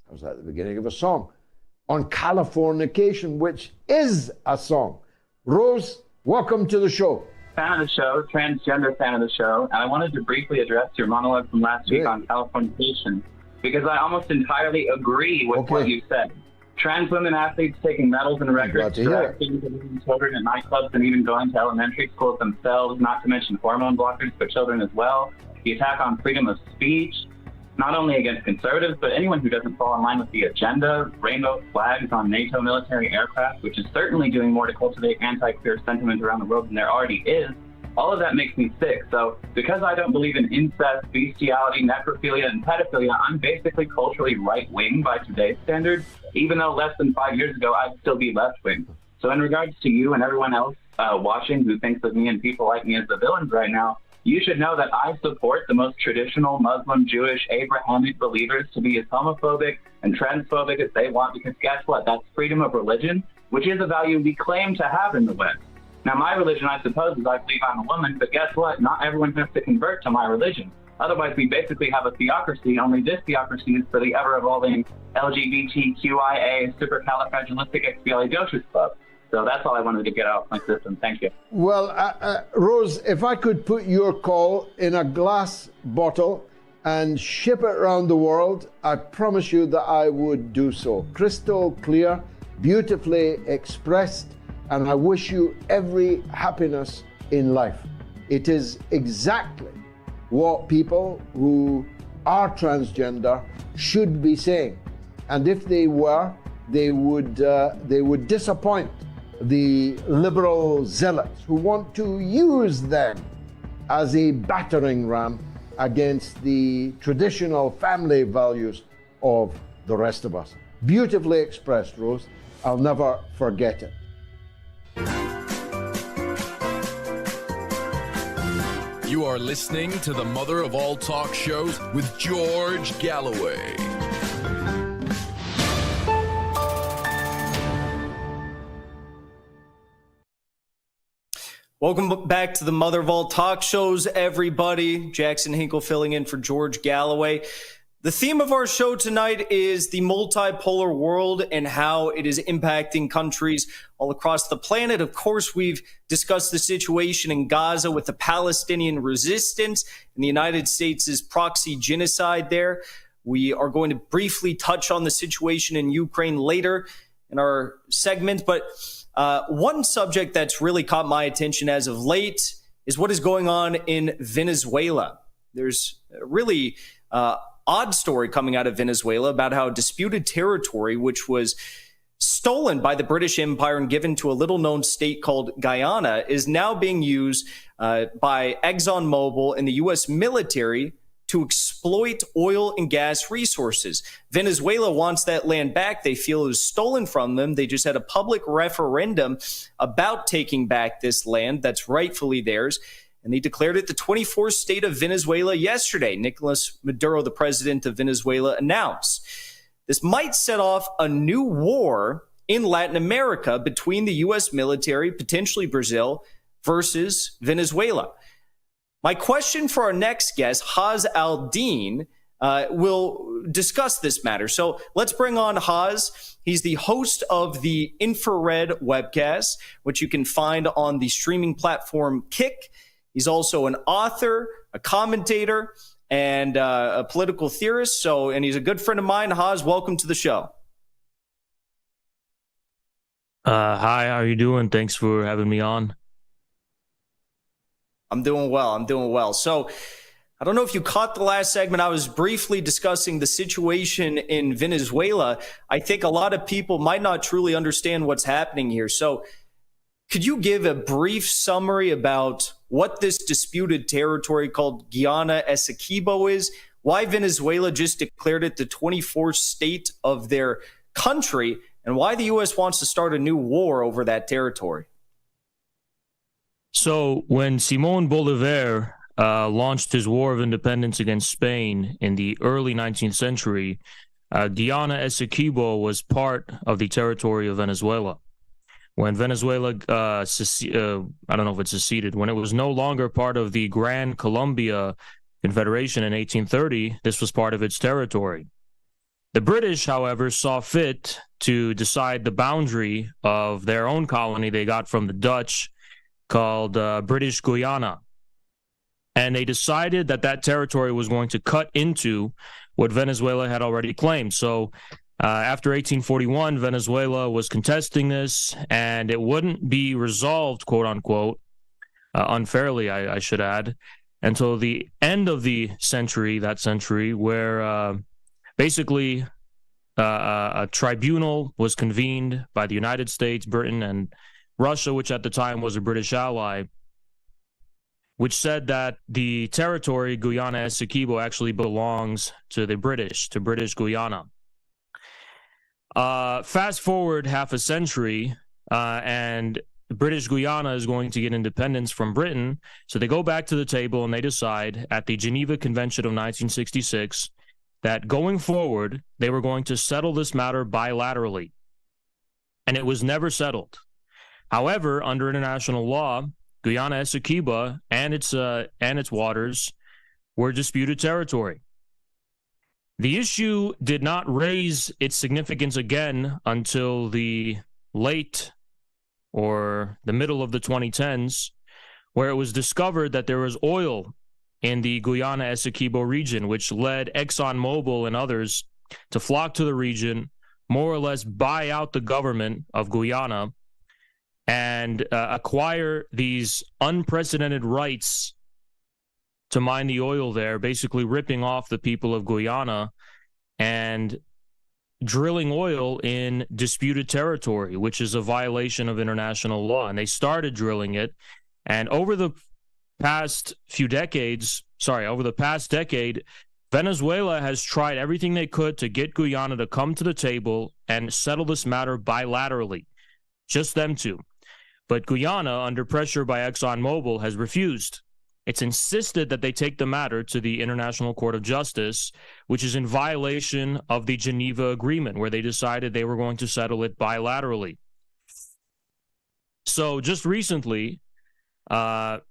I was at the beginning of a song. On Californication, which is a song. Rose, welcome to the show. Fan of the show, transgender fan of the show, and I wanted to briefly address your monologue from last week on Californication, because I almost entirely agree with what you said. Trans women athletes taking medals and records, directing children at nightclubs, and even going to elementary schools themselves, not to mention hormone blockers for children as well. The attack on freedom of speech, not only against conservatives, but anyone who doesn't fall in line with the agenda, rainbow flags on NATO military aircraft, which is certainly doing more to cultivate anti-queer sentiment around the world than there already is. All of that makes me sick. So because I don't believe in incest, bestiality, necrophilia, and pedophilia, I'm basically culturally right-wing by today's standards, even though less than 5 years ago, I'd still be left-wing. So in regards to you and everyone else watching who thinks of me and people like me as the villains right now, you should know that I support the most traditional Muslim, Jewish, Abrahamic believers to be as homophobic and transphobic as they want, because guess what? That's freedom of religion, which is a value we claim to have in the West. Now, my religion, I suppose, is I believe I'm a woman, but guess what? Not everyone has to convert to my religion. Otherwise, we basically have a theocracy, only this theocracy is for the ever-evolving LGBTQIA supercalifragilisticexpialidocious club. So that's all I wanted to get out of my system. Thank you. Well, Rose, if I could put your call in a glass bottle and ship it around the world, I promise you that I would do so. Crystal clear, beautifully expressed, and I wish you every happiness in life. It is exactly what people who are transgender should be saying. And if they were, they would disappoint the liberal zealots who want to use them as a battering ram against the traditional family values of the rest of us. Beautifully expressed, Rose. I'll never forget it. You are listening to the mother of all talk shows with George Galloway. Welcome back to the mother of all talk shows, everybody. Jackson Hinkle filling in for George Galloway. The theme of our show tonight is the multipolar world and how it is impacting countries all across the planet. Of course, we've discussed the situation in Gaza with the Palestinian resistance and the United States' proxy genocide there. We are going to briefly touch on the situation in Ukraine later in our segment, but one subject that's really caught my attention as of late is what is going on in Venezuela. There's a really odd story coming out of Venezuela about how disputed territory, which was stolen by the British Empire and given to a little-known state called Guyana, is now being used by ExxonMobil and the U.S. military to exploit oil and gas resources. Venezuela wants that land back. They feel it was stolen from them. They just had a public referendum about taking back this land that's rightfully theirs, and they declared it the 24th state of Venezuela yesterday. Nicolas Maduro, the president of Venezuela, announced. This might set off a new war in Latin America between the U.S. military, potentially Brazil, versus Venezuela. My question for our next guest, Haz Al-Din, will discuss this matter. So let's bring on Haz. He's the host of the Infrared webcast, which you can find on the streaming platform Kick. He's also an author, a commentator, and a political theorist. And he's a good friend of mine. Haz, welcome to the show. Hi, how are you doing? Thanks for having me on. I'm doing well. So I don't know if you caught the last segment. I was briefly discussing the situation in Venezuela. I think a lot of people might not truly understand what's happening here. So could you give a brief summary about what this disputed territory called Guyana Essequibo is, why Venezuela just declared it the 24th state of their country, and why the U.S. wants to start a new war over that territory? So when Simón Bolívar launched his war of independence against Spain in the early 19th century, Guyana Essequibo was part of the territory of Venezuela. When Venezuela, I don't know if it seceded, when it was no longer part of the Gran Colombia Confederation in 1830, this was part of its territory. The British, however, saw fit to decide the boundary of their own colony they got from the Dutch, called British Guiana. And they decided that that territory was going to cut into what Venezuela had already claimed. So after 1841, Venezuela was contesting this, and it wouldn't be resolved, quote unquote, unfairly, I should add, until the end of the century, where basically a tribunal was convened by the United States, Britain, and Russia, which at the time was a British ally, which said that the territory, Guyana Essequibo, actually belongs to the British, to British Guiana. Fast forward half a century, and British Guiana is going to get independence from Britain. So they go back to the table and they decide at the Geneva Convention of 1966 that going forward, they were going to settle this matter bilaterally. And it was never settled. However, under international law, Guyana Essequibo and its waters were disputed territory. The issue did not raise its significance again until the late or the middle of the 2010s, where it was discovered that there was oil in the Guyana Essequibo region, which led ExxonMobil and others to flock to the region, more or less buy out the government of Guyana, and acquire these unprecedented rights to mine the oil there, basically ripping off the people of Guyana and drilling oil in disputed territory, which is a violation of international law. And they started drilling it. And over the past decade, Venezuela has tried everything they could to get Guyana to come to the table and settle this matter bilaterally, just them two. But Guyana, under pressure by ExxonMobil, has refused. It's insisted that they take the matter to the International Court of Justice, which is in violation of the Geneva Agreement, where they decided they were going to settle it bilaterally. So just recently, the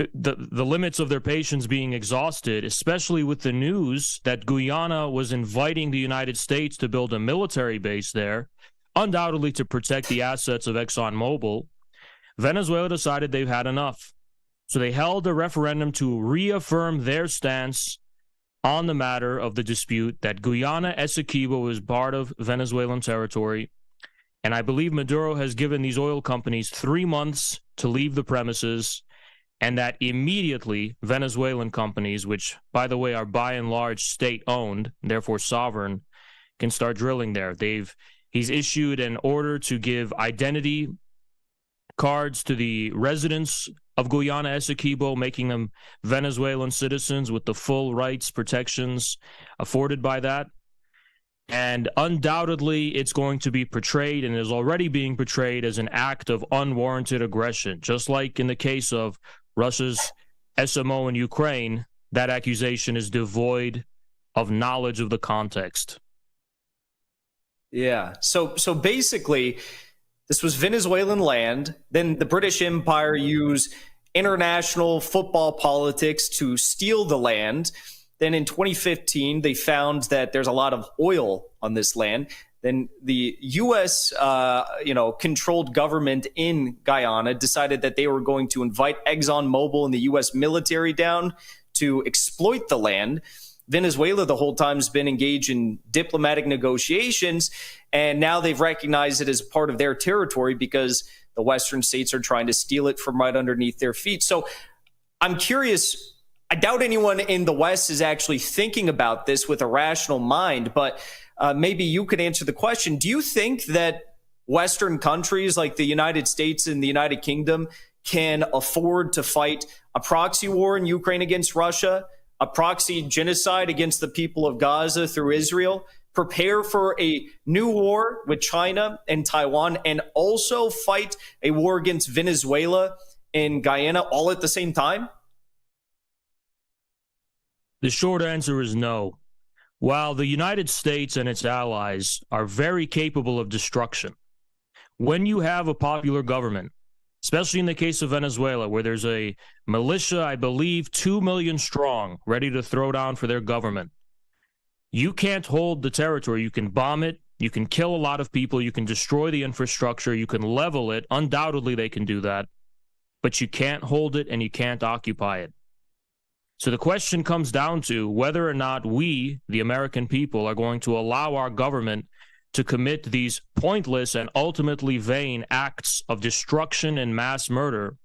limits of their patience being exhausted, especially with the news that Guyana was inviting the United States to build a military base there, undoubtedly to protect the assets of ExxonMobil, Venezuela decided they've had enough. So they held a referendum to reaffirm their stance on the matter of the dispute that Guyana Essequibo is part of Venezuelan territory. And I believe Maduro has given these oil companies 3 months to leave the premises, and that immediately Venezuelan companies, which, by the way, are by and large state-owned, therefore sovereign, can start drilling there. He's issued an order to give identity cards to the residents of Guyana Essequibo, making them Venezuelan citizens with the full rights, protections afforded by that. And undoubtedly, it's going to be portrayed and is already being portrayed as an act of unwarranted aggression. Just like in the case of Russia's SMO in Ukraine, that accusation is devoid of knowledge of the context. Yeah. So basically, this was Venezuelan land. Then the British Empire used international football politics to steal the land. Then in 2015, they found that there's a lot of oil on this land. Then the U.S. Controlled government in Guyana decided that they were going to invite ExxonMobil and the U.S. military down to exploit the land. Venezuela the whole time has been engaged in diplomatic negotiations, and now they've recognized it as part of their territory because the Western states are trying to steal it from right underneath their feet. So I'm curious. I doubt anyone in the West is actually thinking about this with a rational mind, but maybe you could answer the question. Do you think that Western countries like the United States and the United Kingdom can afford to fight a proxy war in Ukraine against Russia, a proxy genocide against the people of Gaza through Israel, prepare for a new war with China and Taiwan, and also fight a war against Venezuela and Guyana all at the same time? The short answer is no. While the United States and its allies are very capable of destruction, when you have a popular government, especially in the case of Venezuela, where there's a militia, I believe, 2 million strong, ready to throw down for their government, you can't hold the territory. You can bomb it. You can kill a lot of people. You can destroy the infrastructure. You can level it. Undoubtedly, they can do that. But you can't hold it and you can't occupy it. So the question comes down to whether or not we, the American people, are going to allow our government to commit these pointless and ultimately vain acts of destruction and mass murder,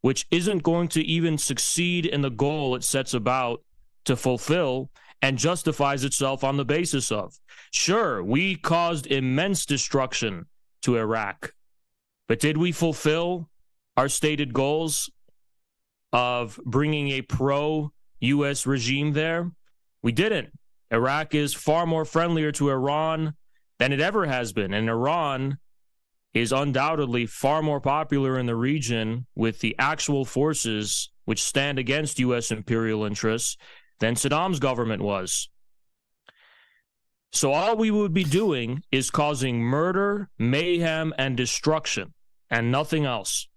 which isn't going to even succeed in the goal it sets about to fulfill and justifies itself on the basis of. Sure, we caused immense destruction to Iraq, but did we fulfill our stated goals of bringing a pro-U.S. regime there? We didn't. Iraq is far more friendlier to Iran than it ever has been, and Iran is undoubtedly far more popular in the region with the actual forces which stand against U.S. imperial interests than Saddam's government was. So all we would be doing is causing murder, mayhem, and destruction, and nothing else.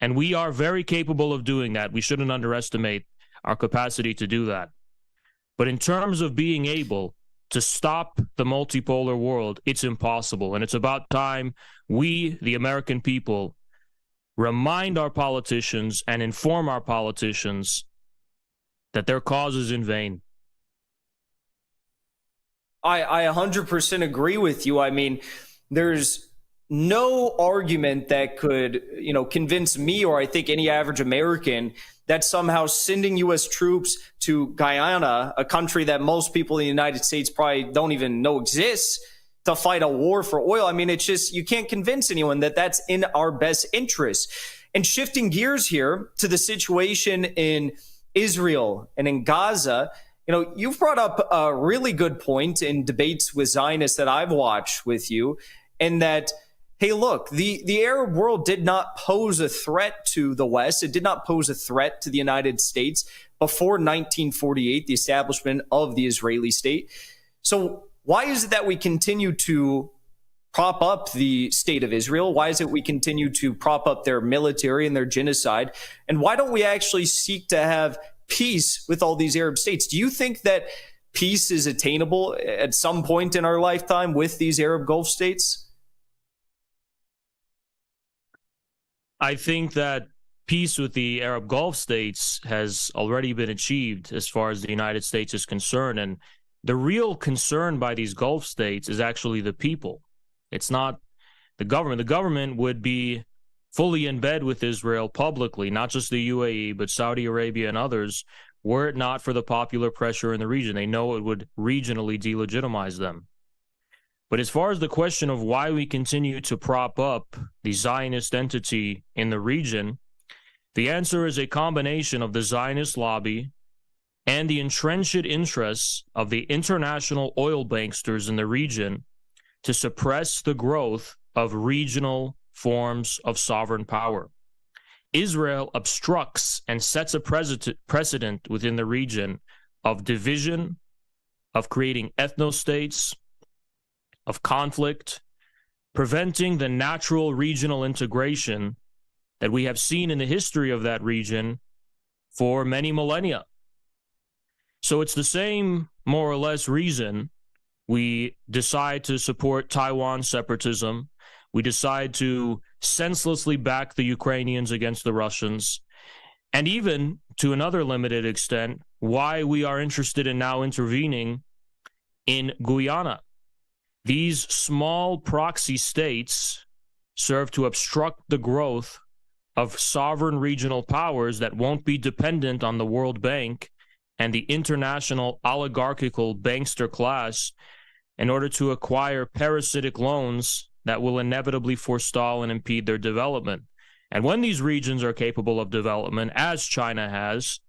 And we are very capable of doing that. We shouldn't underestimate our capacity to do that. But in terms of being able to stop the multipolar world, it's impossible. And it's about time we, the American people, remind our politicians and inform our politicians that their cause is in vain. I 100% agree with you. I mean, there's no argument that could, convince me or I think any average American that somehow sending U.S. troops to Guyana, a country that most people in the United States probably don't even know exists, to fight a war for oil. I mean, it's just, you can't convince anyone that that's in our best interest. And shifting gears here to the situation in Israel and in Gaza, you've brought up a really good point in debates with Zionists that I've watched with you, and that, hey, look, the Arab world did not pose a threat to the West. It did not pose a threat to the United States before 1948, the establishment of the Israeli state. So why is it that we continue to prop up the state of Israel? Why is it we continue to prop up their military and their genocide? And why don't we actually seek to have peace with all these Arab states? Do you think that peace is attainable at some point in our lifetime with these Arab Gulf states? I think that peace with the Arab Gulf states has already been achieved as far as the United States is concerned. And the real concern by these Gulf states is actually the people. It's not the government. The government would be fully in bed with Israel publicly, not just the UAE, but Saudi Arabia and others, were it not for the popular pressure in the region. They know it would regionally delegitimize them. But as far as the question of why we continue to prop up the Zionist entity in the region, The answer is a combination of the Zionist lobby and the entrenched interests of the international oil banksters in the region to suppress the growth of regional forms of sovereign power. Israel obstructs and sets a precedent within the region of division, of creating ethno-states, of conflict, preventing the natural regional integration that we have seen in the history of that region for many millennia. So it's the same, more or less, reason we decide to support Taiwan separatism. We decide to senselessly back the Ukrainians against the Russians. And even, to another limited extent, why we are interested in now intervening in Guyana. These small proxy states serve to obstruct the growth of sovereign regional powers that won't be dependent on the World Bank and the international oligarchical bankster class in order to acquire parasitic loans that will inevitably forestall and impede their development. And when these regions are capable of development, as China has,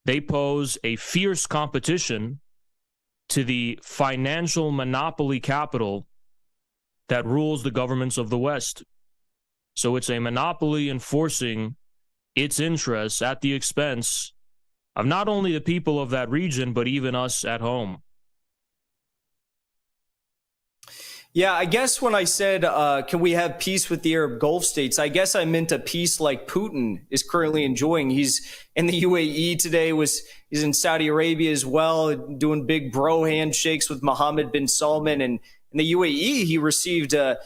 they pose a fierce competition to the financial monopoly capital that rules the governments of the West. So it's a monopoly enforcing its interests at the expense of not only the people of that region, but even us at home. Yeah, I guess when I said, can we have peace with the Arab Gulf states, I guess I meant a peace like Putin is currently enjoying. He's in the UAE today, he's in Saudi Arabia as well, doing big bro handshakes with Mohammed bin Salman. And in the UAE, he received a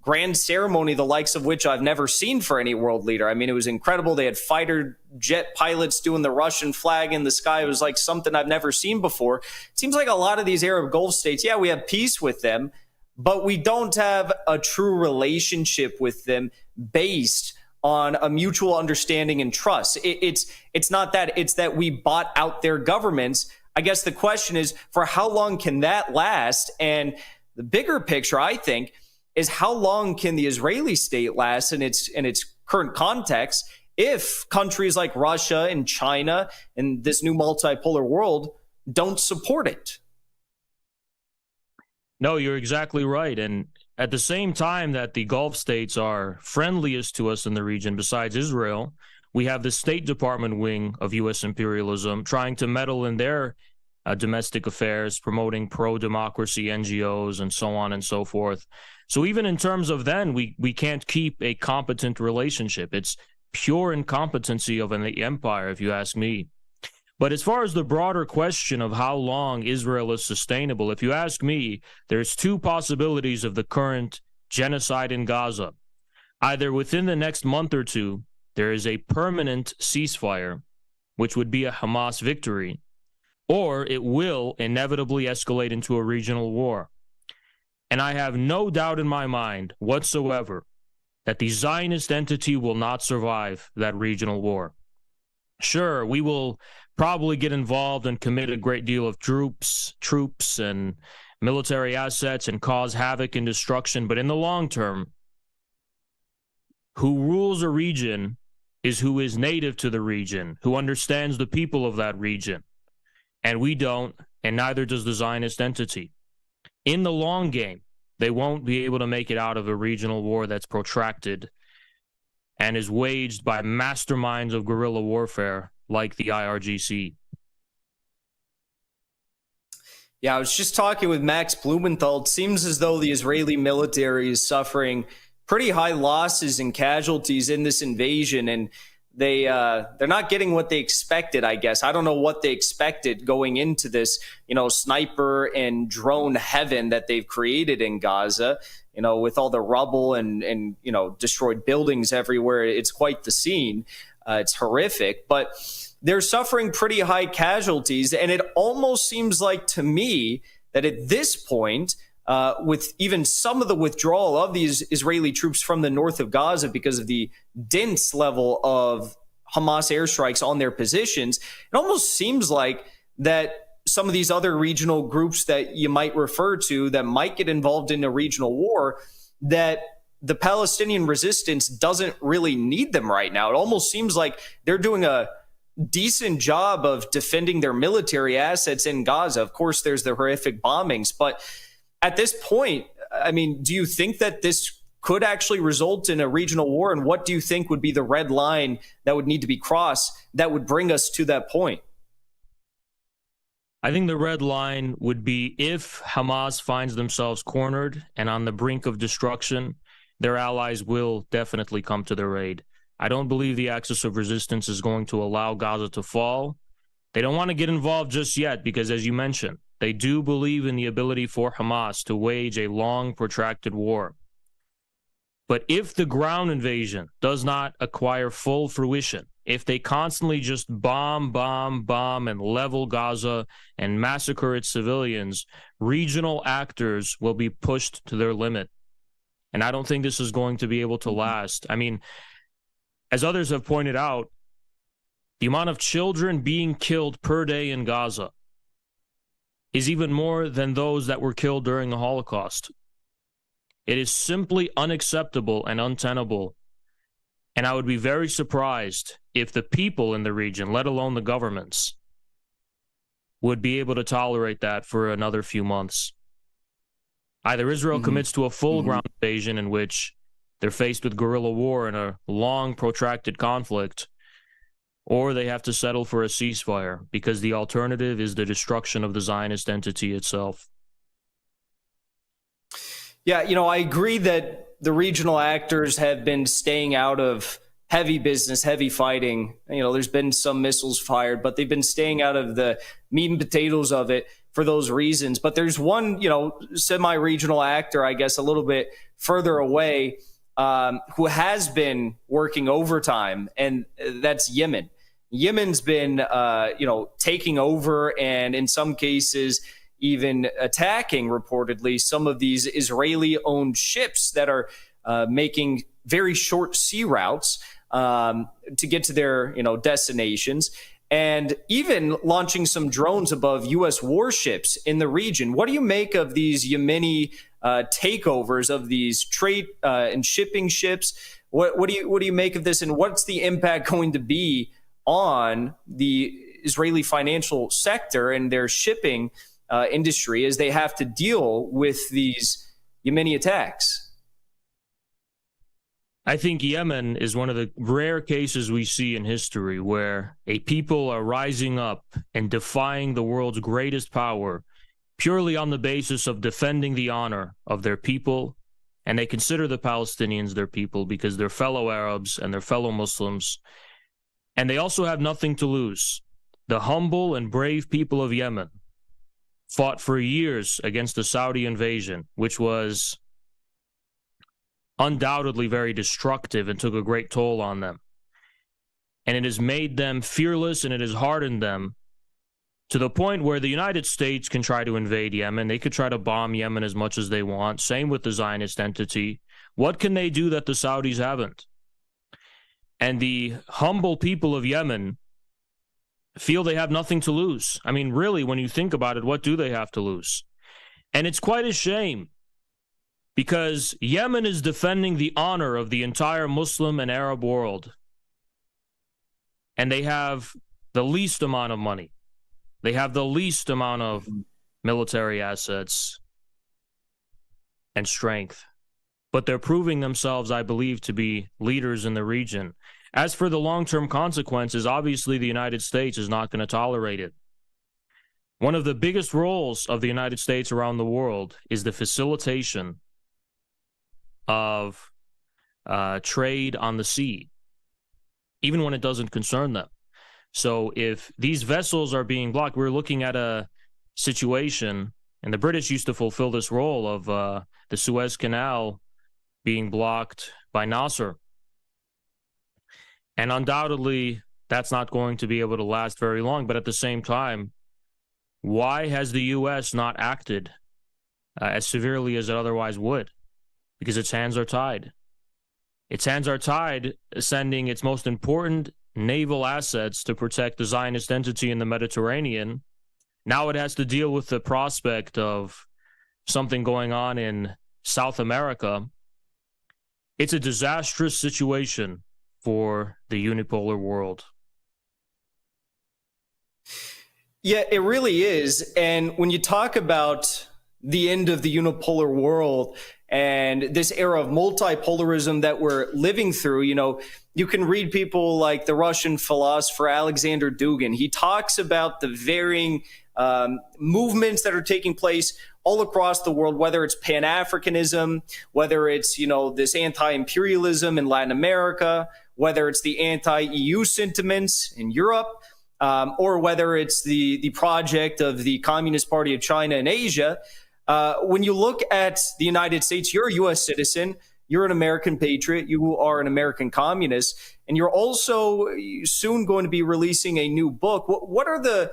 grand ceremony, the likes of which I've never seen for any world leader. I mean, it was incredible. They had fighter jet pilots doing the Russian flag in the sky. It was like something I've never seen before. It seems like a lot of these Arab Gulf states, yeah, we have peace with them, but we don't have a true relationship with them based on a mutual understanding and trust. It's not that, it's that we bought out their governments. I guess the question is, for how long can that last? And the bigger picture, I think, is how long can the Israeli state last in its current context if countries like Russia and China and this new multipolar world don't support it? No, you're exactly right. And at the same time that the Gulf states are friendliest to us in the region, besides Israel, we have the State Department wing of U.S. imperialism trying to meddle in their domestic affairs, promoting pro-democracy NGOs and so on and so forth. So even in terms of then, we can't keep a competent relationship. It's pure incompetency of an empire, if you ask me. But as far as the broader question of how long Israel is sustainable, if you ask me, there's two possibilities of the current genocide in Gaza. Either within the next month or two, there is a permanent ceasefire, which would be a Hamas victory, or it will inevitably escalate into a regional war. And I have no doubt in my mind whatsoever that the Zionist entity will not survive that regional war. Sure, we will probably get involved and commit a great deal of troops and military assets and cause havoc and destruction, but in the long term, who rules a region is who is native to the region, who understands the people of that region. And we don't, and neither does the Zionist entity. In the long game, they won't be able to make it out of a regional war that's protracted and is waged by masterminds of guerrilla warfare like the IRGC. Yeah, I was just talking with Max Blumenthal. It seems as though the Israeli military is suffering pretty high losses and casualties in this invasion, and they're not getting what they expected, I guess. I don't know what they expected going into this, sniper and drone heaven that they've created in Gaza, with all the rubble and destroyed buildings everywhere. It's quite the scene. It's horrific, but they're suffering pretty high casualties. And it almost seems like to me that at this point, with even some of the withdrawal of these Israeli troops from the north of Gaza because of the dense level of Hamas airstrikes on their positions, it almost seems like that some of these other regional groups that you might refer to that might get involved in a regional war, that the Palestinian resistance doesn't really need them right now. It almost seems like they're doing a decent job of defending their military assets in Gaza. Of course, there's the horrific bombings, but at this point, I mean, do you think that this could actually result in a regional war? And what do you think would be the red line that would need to be crossed that would bring us to that point? I think the red line would be if Hamas finds themselves cornered and on the brink of destruction, their allies will definitely come to their aid. I don't believe the axis of resistance is going to allow Gaza to fall. They don't want to get involved just yet because, as you mentioned, they do believe in the ability for Hamas to wage a long, protracted war. But if the ground invasion does not acquire full fruition, if they constantly just bomb, and level Gaza and massacre its civilians, regional actors will be pushed to their limit. And I don't think this is going to be able to last. I mean, as others have pointed out, the amount of children being killed per day in Gaza is even more than those that were killed during the Holocaust. It is simply unacceptable and untenable. And I would be very surprised if the people in the region, let alone the governments, would be able to tolerate that for another few months. Either Israel commits to a full ground invasion in which they're faced with guerrilla war and a long, protracted conflict, or they have to settle for a ceasefire, because the alternative is the destruction of the Zionist entity itself. Yeah, I agree that the regional actors have been staying out of heavy business, heavy fighting. There's been some missiles fired, but they've been staying out of the meat and potatoes of it for those reasons. But there's one, semi-regional actor, I guess, a little bit further away, who has been working overtime, and that's Yemen. Yemen's been, taking over and in some cases even attacking, reportedly, some of these Israeli-owned ships that are making very short sea routes to get to their, destinations, and even launching some drones above U.S. warships in the region. What do you make of these Yemeni takeovers of these trade and shipping ships? What do you make of this, and what's the impact going to be on the Israeli financial sector and their shipping industry as they have to deal with these Yemeni attacks? I think Yemen is one of the rare cases we see in history where a people are rising up and defying the world's greatest power purely on the basis of defending the honor of their people, and they consider the Palestinians their people because they're fellow Arabs and they're fellow Muslims, and they also have nothing to lose. The humble and brave people of Yemen fought for years against the Saudi invasion, which was undoubtedly very destructive and took a great toll on them. And it has made them fearless, and it has hardened them to the point where the United States can try to invade Yemen. They could try to bomb Yemen as much as they want. Same with the Zionist entity. What can they do that the Saudis haven't? And the humble people of Yemen feel they have nothing to lose. I mean, really, when you think about it, what do they have to lose? And it's quite a shame, because Yemen is defending the honor of the entire Muslim and Arab world. And they have the least amount of money. They have the least amount of military assets and strength. But they're proving themselves, I believe, to be leaders in the region. As for the long-term consequences, obviously the United States is not going to tolerate it. One of the biggest roles of the United States around the world is the facilitation of trade on the sea, even when it doesn't concern them. So if these vessels are being blocked, we're looking at a situation, and the British used to fulfill this role of the Suez Canal being blocked by Nasser. And undoubtedly, that's not going to be able to last very long. But at the same time, why has the U.S. not acted as severely as it otherwise would? Because its hands are tied. Its hands are tied, sending its most important naval assets to protect the Zionist entity in the Mediterranean. Now it has to deal with the prospect of something going on in South America. It's a disastrous situation for the unipolar world. Yeah, it really is. And when you talk about the end of the unipolar world and this era of multipolarism that we're living through, you can read people like the Russian philosopher Alexander Dugin. He talks about the varying movements that are taking place all across the world, whether it's Pan-Africanism, whether it's, this anti-imperialism in Latin America, whether it's the anti-EU sentiments in Europe, or whether it's the project of the Communist Party of China in Asia. When you look at the United States, you're a U.S. citizen, you're an American patriot, you are an American communist, and you're also soon going to be releasing a new book. What are the,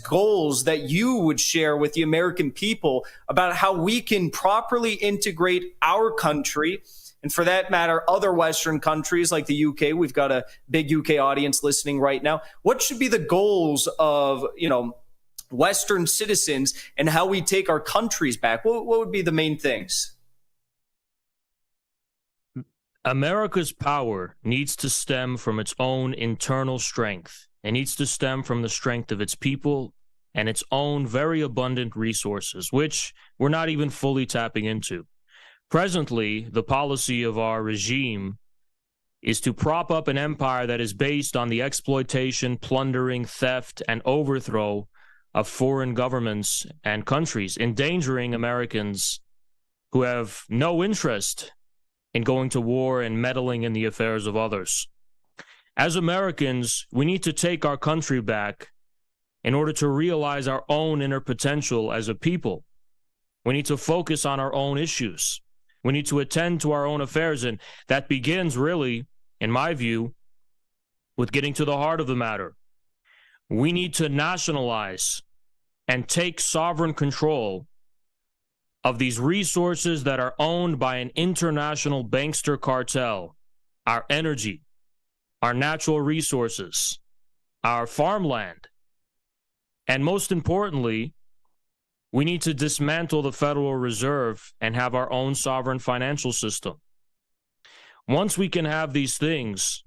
goals that you would share with the American people about how we can properly integrate our country, and for that matter, other Western countries like the UK? We've got a big UK audience listening right now. What should be the goals of, Western citizens and how we take our countries back? What would be the main things? America's power needs to stem from its own internal strength. It needs to stem from the strength of its people and its own very abundant resources, which we're not even fully tapping into. Presently, the policy of our regime is to prop up an empire that is based on the exploitation, plundering, theft, and overthrow of foreign governments and countries, endangering Americans who have no interest in going to war and meddling in the affairs of others. As Americans, we need to take our country back in order to realize our own inner potential as a people. We need to focus on our own issues. We need to attend to our own affairs, and that begins really, in my view, with getting to the heart of the matter. We need to nationalize and take sovereign control of these resources that are owned by an international bankster cartel: our energy, our natural resources, our farmland. And most importantly, we need to dismantle the Federal Reserve and have our own sovereign financial system. Once we can have these things,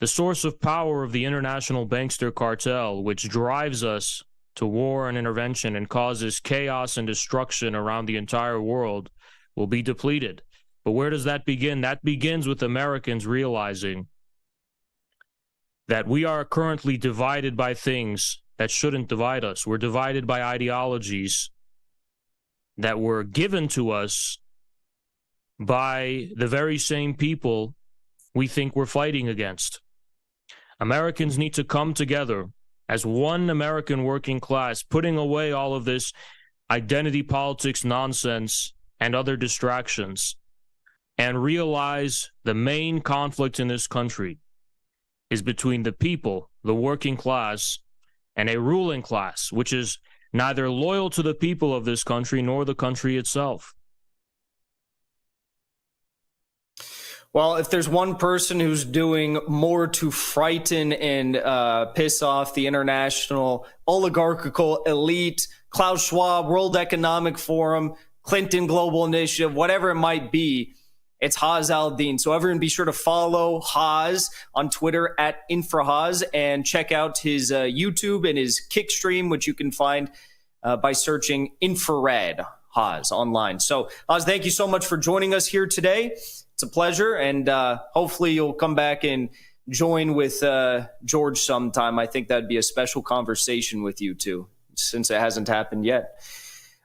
the source of power of the international bankster cartel, which drives us to war and intervention and causes chaos and destruction around the entire world, will be depleted. But where does that begin? That begins with Americans realizing that we are currently divided by things that shouldn't divide us. We're divided by ideologies that were given to us by the very same people we think we're fighting against. Americans need to come together as one American working class, putting away all of this identity politics nonsense and other distractions, and realize the main conflict in this country is between the people, the working class, and a ruling class, which is neither loyal to the people of this country nor the country itself. Well, if there's one person who's doing more to frighten and piss off the international oligarchical elite, Klaus Schwab, World Economic Forum, Clinton Global Initiative, whatever it might be, it's Haz al-Din. So everyone be sure to follow Haz on Twitter at InfraHaz, and check out his YouTube and his Kick stream, which you can find by searching Infrared Haz online. So Haz, thank you so much for joining us here today. It's a pleasure, and hopefully you'll come back and join with George sometime. I think that'd be a special conversation with you two, since it hasn't happened yet.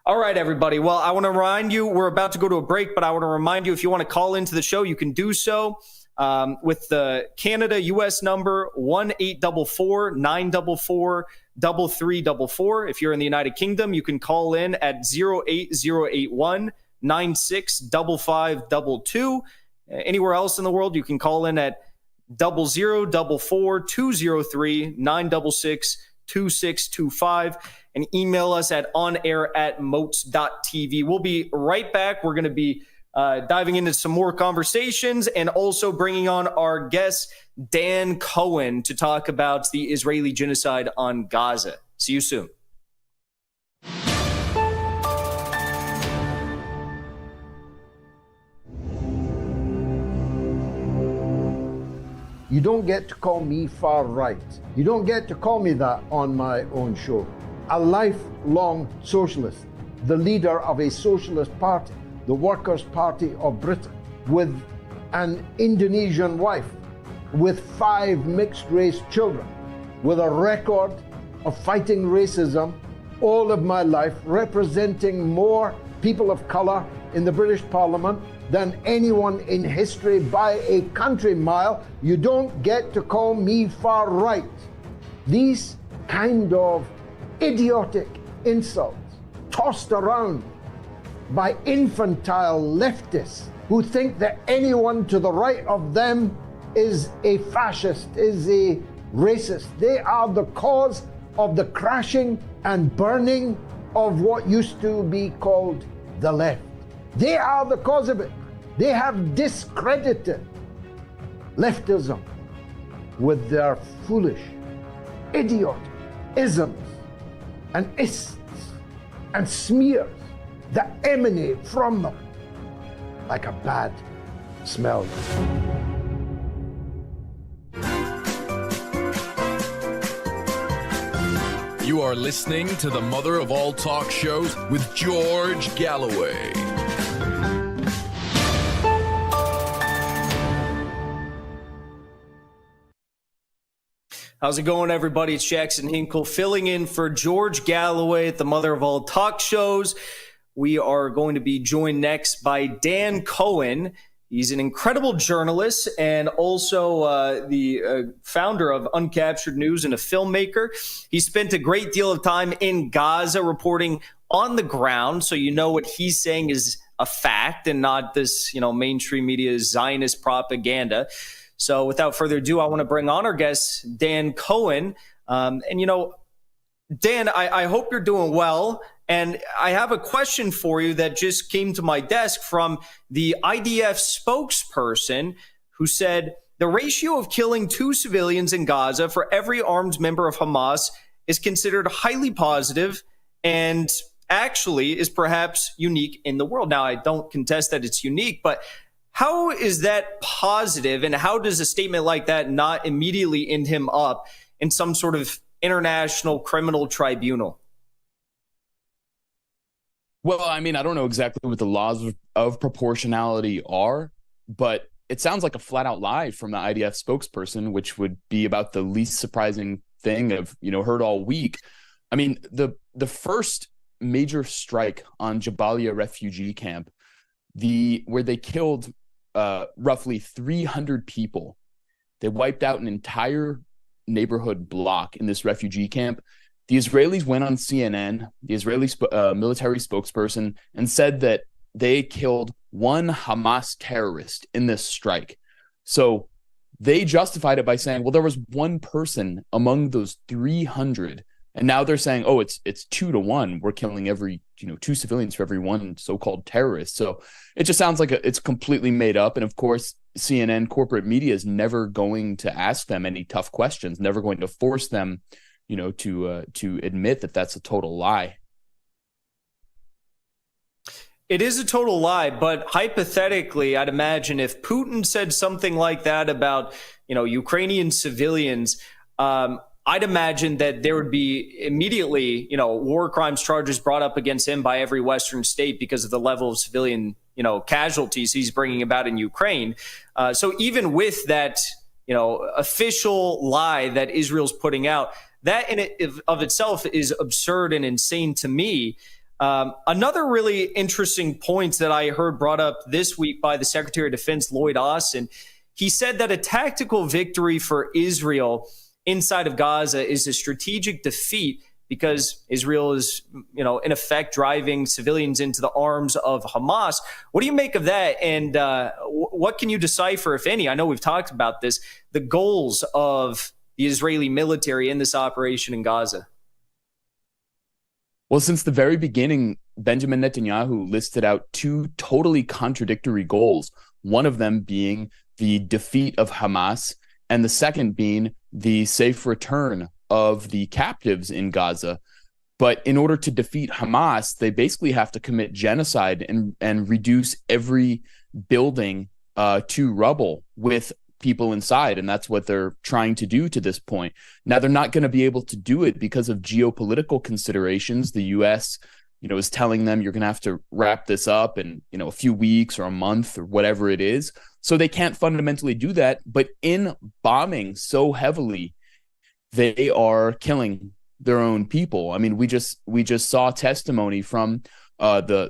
All right, everybody. Well, I want to remind you, we're about to go to a break, but I want to remind you, if you want to call into the show, you can do so with the Canada-US number 1-844-944-3344. If you're in the United Kingdom, you can call in at 08081 965522. Anywhere else in the world, you can call in at 0044-203-966-2625 and email us at onair@moats.tv. We'll be right back. We're going to be diving into some more conversations and also bringing on our guest, Dan Cohen, to talk about the Israeli genocide on Gaza. See you soon. You don't get to call me far right. You don't get to call me that on my own show. A lifelong socialist, the leader of a socialist party, the Workers' Party of Britain, with an Indonesian wife, with 5 mixed-race children, with a record of fighting racism all of my life, representing more people of colour in the British Parliament than anyone in history by a country mile. You don't get to call me far right. These kind of idiotic insults tossed around by infantile leftists who think that anyone to the right of them is a fascist, is a racist. They are the cause of the crashing and burning of what used to be called the left. They are the cause of it. They have discredited leftism with their foolish, idiotic isms and ists and smears that emanate from them like a bad smell. You are listening to the mother of all talk shows with George Galloway. How's it going, everybody? It's Jackson Hinkle filling in for George Galloway at the mother of all talk shows. We are going to be joined next by Dan Cohen. He's an incredible journalist and also the founder of Uncaptured News and a filmmaker. He spent a great deal of time in Gaza reporting on the ground, so you know what he's saying is a fact and not this, mainstream media Zionist propaganda. So without further ado, I want to bring on our guest, Dan Cohen. Dan, I hope you're doing well. And I have a question for you that just came to my desk from the IDF spokesperson who said the ratio of killing 2 civilians in Gaza for every armed member of Hamas is considered highly positive and actually is perhaps unique in the world. Now, I don't contest that it's unique, but how is that positive, and how does a statement like that not immediately end him up in some sort of international criminal tribunal? Well, I mean, I don't know exactly what the laws of proportionality are, but it sounds like a flat-out lie from the IDF spokesperson, which would be about the least surprising thing I've heard all week. I mean, the first major strike on Jabalia refugee camp, where they killed roughly 300 people. They wiped out an entire neighborhood block in this refugee camp. The Israelis went on CNN, the Israeli military spokesperson, and said that they killed 1 Hamas terrorist in this strike. So they justified it by saying, well, there was 1 person among those 300. And now they're saying, oh, it's 2 to 1. We're killing 2 civilians for every 1 so-called terrorist. So it just sounds like it's completely made up. And of course, CNN corporate media is never going to ask them any tough questions, never going to force them, to admit that that's a total lie. It is a total lie, but hypothetically, I'd imagine if Putin said something like that about, Ukrainian civilians, I'd imagine that there would be immediately, war crimes charges brought up against him by every Western state because of the level of civilian, casualties he's bringing about in Ukraine. So even with that, official lie that Israel's putting out, that in it of itself is absurd and insane to me. Another really interesting point that I heard brought up this week by the Secretary of Defense, Lloyd Austin, he said that a tactical victory for Israel inside of Gaza is a strategic defeat because Israel is, in effect driving civilians into the arms of Hamas. What do you make of that? And what can you decipher, if any? I know we've talked about this, the goals of the Israeli military in this operation in Gaza. Well, since the very beginning, Benjamin Netanyahu listed out 2 totally contradictory goals, one of them being the defeat of Hamas, and the second being the safe return of the captives in Gaza. But in order to defeat Hamas, they basically have to commit genocide and reduce every building to rubble with people inside, and that's what they're trying to do to this point. Now, they're not going to be able to do it because of geopolitical considerations. The U.S., is telling them you're going to have to wrap this up in, a few weeks or a month or whatever it is. So they can't fundamentally do that. But in bombing so heavily, they are killing their own people. I mean, we just saw testimony from a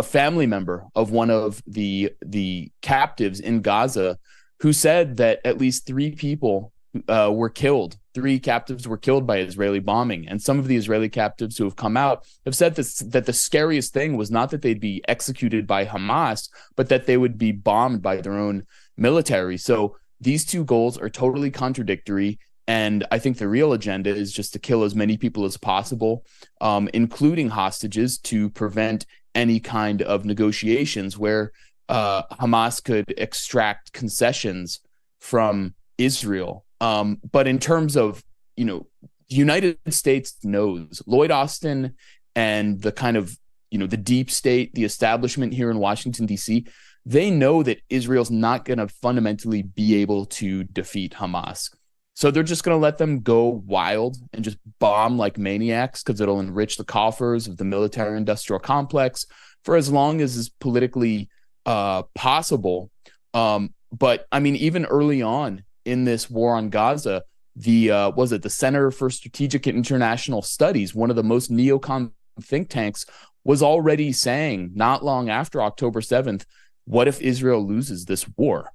family member of one of the captives in Gaza who said that at least 3 people were killed. 3 captives were killed by Israeli bombing. And some of the Israeli captives who have come out have said that the scariest thing was not that they'd be executed by Hamas, but that they would be bombed by their own military. So these 2 goals are totally contradictory. And I think the real agenda is just to kill as many people as possible, including hostages, to prevent any kind of negotiations where Hamas could extract concessions from Israel. But in terms of, the United States knows Lloyd Austin and the kind of, the deep state, the establishment here in Washington, D.C., they know that Israel's not going to fundamentally be able to defeat Hamas. So they're just going to let them go wild and just bomb like maniacs because it'll enrich the coffers of the military-industrial complex for as long as is politically possible. But I mean, even early on in this war on Gaza, the Center for Strategic and International Studies, one of the most neocon think tanks, was already saying not long after October 7th, what if Israel loses this war?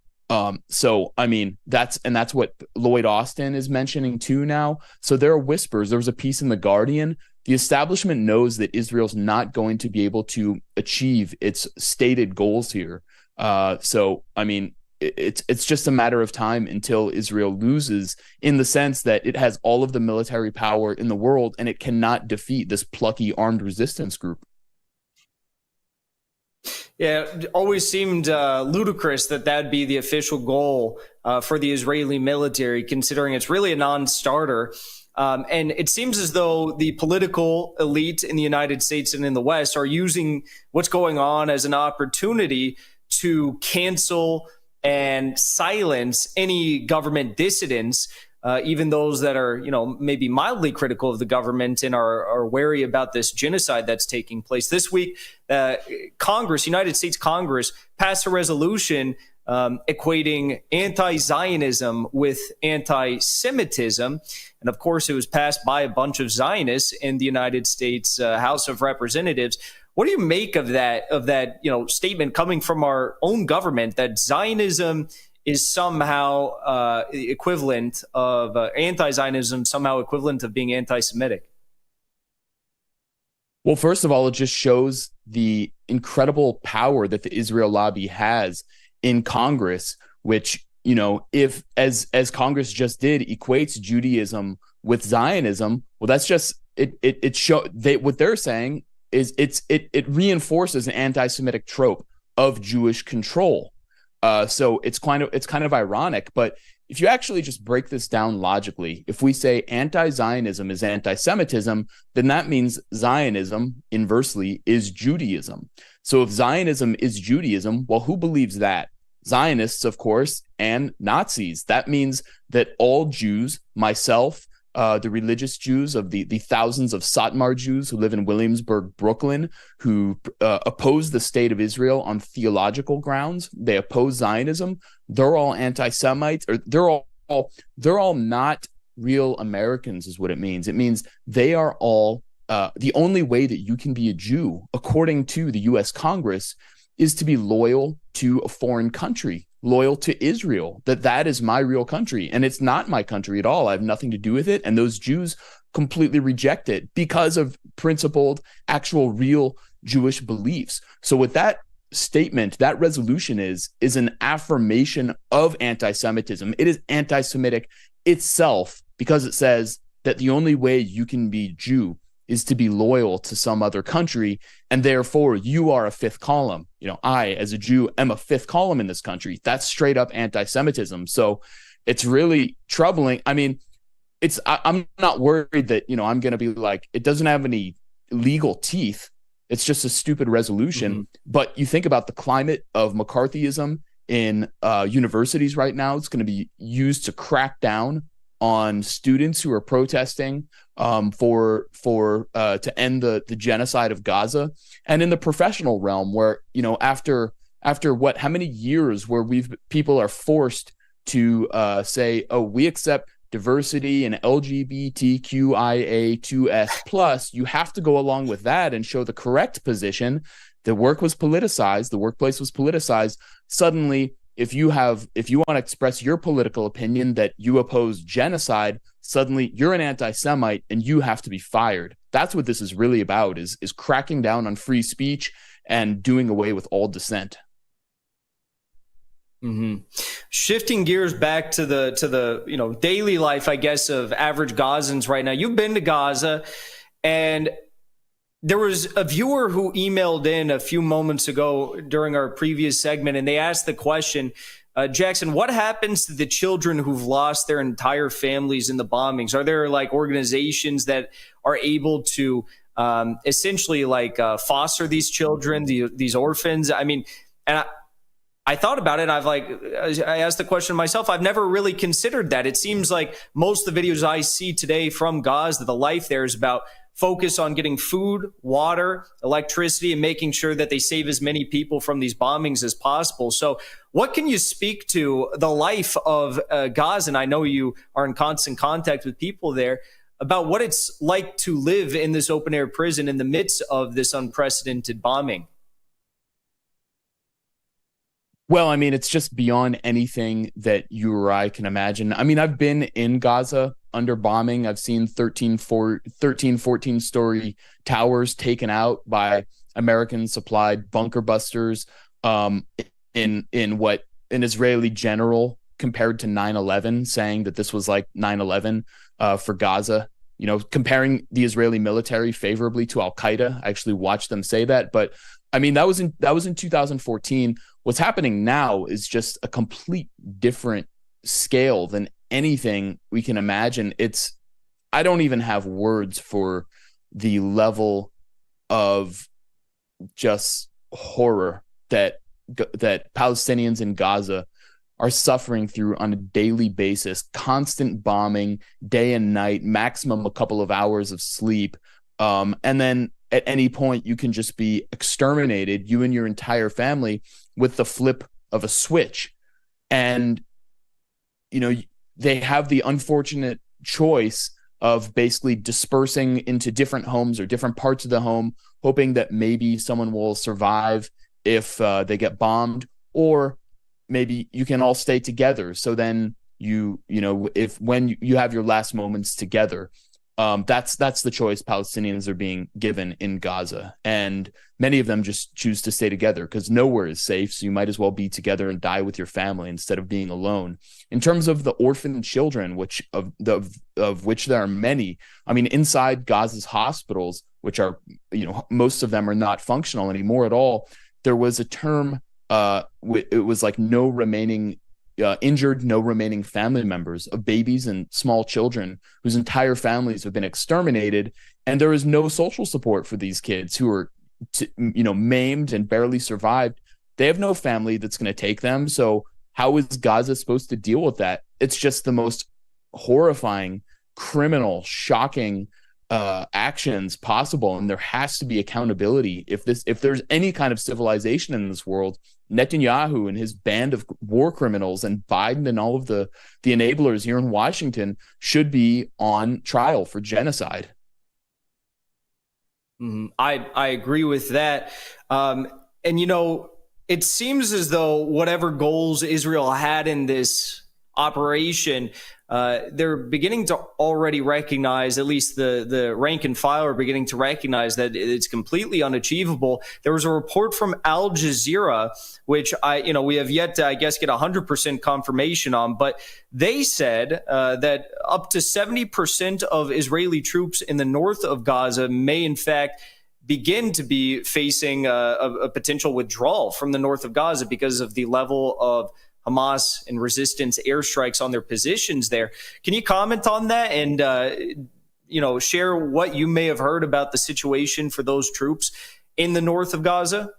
So, I mean, that's what Lloyd Austin is mentioning too now. So there are whispers. There was a piece in The Guardian. The establishment knows that Israel's not going to be able to achieve its stated goals here. So, I mean, it's just a matter of time until Israel loses, in the sense that it has all of the military power in the world and it cannot defeat this plucky armed resistance group. Yeah, it always seemed ludicrous that that'd be the official goal for the Israeli military, considering it's really a non-starter. And it seems as though the political elite in the United States and in the West are using what's going on as an opportunity to cancel and silence any government dissidents, even those that are, maybe mildly critical of the government and are wary about this genocide that's taking place. This week, United States Congress passed a resolution equating anti-Zionism with anti-Semitism. And of course, it was passed by a bunch of Zionists in the United States House of Representatives. What do you make of that statement coming from our own government that Zionism is somehow equivalent of anti-Zionism, somehow equivalent of being anti-Semitic? Well, first of all, it just shows the incredible power that the Israel lobby has in Congress, which, if as Congress just did, equates Judaism with Zionism, well, that's just what they're saying is it reinforces an anti-Semitic trope of Jewish control. So it's kind of ironic, but if you actually just break this down logically, if we say anti-Zionism is anti-Semitism, then that means Zionism, inversely, is Judaism. So if Zionism is Judaism, well, who believes that? Zionists, of course, and Nazis. That means that all Jews, myself, the religious Jews of the thousands of Satmar Jews who live in Williamsburg, Brooklyn, who oppose the state of Israel on theological grounds. They oppose Zionism. They're all anti-Semites, or they're all not real Americans, is what it means. It means they are all the only way that you can be a Jew, according to the U.S. Congress, is to be loyal to a foreign country, loyal to Israel, that is my real country. And it's not my country at all. I have nothing to do with it. And those Jews completely reject it because of principled, actual, real Jewish beliefs. So what that statement, that resolution is an affirmation of anti-Semitism. It is anti-Semitic itself because it says that the only way you can be Jew is to be loyal to some other country, and therefore you are a fifth column. I, as a Jew, am a fifth column in this country. That's straight up anti-Semitism. So it's really troubling. I mean, I'm not worried that, I'm going to be like, it doesn't have any legal teeth. It's just a stupid resolution. Mm-hmm. But you think about the climate of McCarthyism in universities right now. It's going to be used to crack down on students who are protesting to end the genocide of Gaza. And in the professional realm, where, you know, after how many years where people are forced to say, oh, we accept diversity and LGBTQIA2S+, you have to go along with that and show the correct position. The work was politicized, the workplace was politicized. Suddenly, if you want to express your political opinion that you oppose genocide, suddenly you're an anti-Semite and you have to be fired. That's what this is really about, is cracking down on free speech and doing away with all dissent. Mm-hmm. Shifting gears back to the you know, daily life, I guess, of average Gazans right now. You've been to Gaza, and there was a viewer who emailed in a few moments ago during our previous segment, and they asked the question, Jackson, what happens to the children who've lost their entire families in the bombings? Are there like organizations that are able to essentially like foster these children, these orphans? I mean, and I thought about it. I asked the question myself. I've never really considered that. It seems like most of the videos I see today from Gaza, the life there is about focus on getting food, water, electricity, and making sure that they save as many people from these bombings as possible. So what can you speak to the life of Gaza? And I know you are in constant contact with people there, about what it's like to live in this open air prison in the midst of this unprecedented bombing. Well, I mean, it's just beyond anything that you or I can imagine. I mean, I've been in Gaza under bombing. I've seen 14-story towers taken out by American-supplied bunker busters in what an Israeli general compared to 9/11, saying that this was like 9/11 for Gaza. You know, comparing the Israeli military favorably to Al-Qaeda. I actually watched them say that. But, I mean, that was in 2014. What's happening now is just a complete different scale than anything we can imagine. I don't even have words for the level of just horror that Palestinians in Gaza are suffering through on a daily basis. Constant bombing, day and night, maximum a couple of hours of sleep. And then at any point you can just be exterminated, you and your entire family, with the flip of a switch. And, you know, they have the unfortunate choice of basically dispersing into different homes or different parts of the home, hoping that maybe someone will survive if they get bombed, or maybe you can all stay together. So then when you have your last moments together, that's the choice Palestinians are being given in Gaza. And many of them just choose to stay together because nowhere is safe. So you might as well be together and die with your family instead of being alone. In terms of the orphan children, of which there are many, I mean, inside Gaza's hospitals, which are, you know, most of them are not functional anymore at all. There was a term, it was like no remaining injured, no remaining family members of babies and small children whose entire families have been exterminated. And there is no social support for these kids who are, maimed and barely survived. They have no family that's going to take them. So how is Gaza supposed to deal with that? It's just the most horrifying, criminal, shocking actions possible. And there has to be accountability. If there's any kind of civilization in this world, Netanyahu and his band of war criminals and Biden and all of the enablers here in Washington should be on trial for genocide. I agree with that. And, you know, it seems as though whatever goals Israel had in this operation, they're beginning to already recognize, at least the rank and file are beginning to recognize, that it's completely unachievable. There was a report from Al Jazeera, which we have yet to, I guess, get 100% confirmation on, but they said that up to 70% of Israeli troops in the north of Gaza may in fact begin to be facing a potential withdrawal from the north of Gaza because of the level of Hamas and resistance airstrikes on their positions there. Can you comment on that and, share what you may have heard about the situation for those troops in the north of Gaza?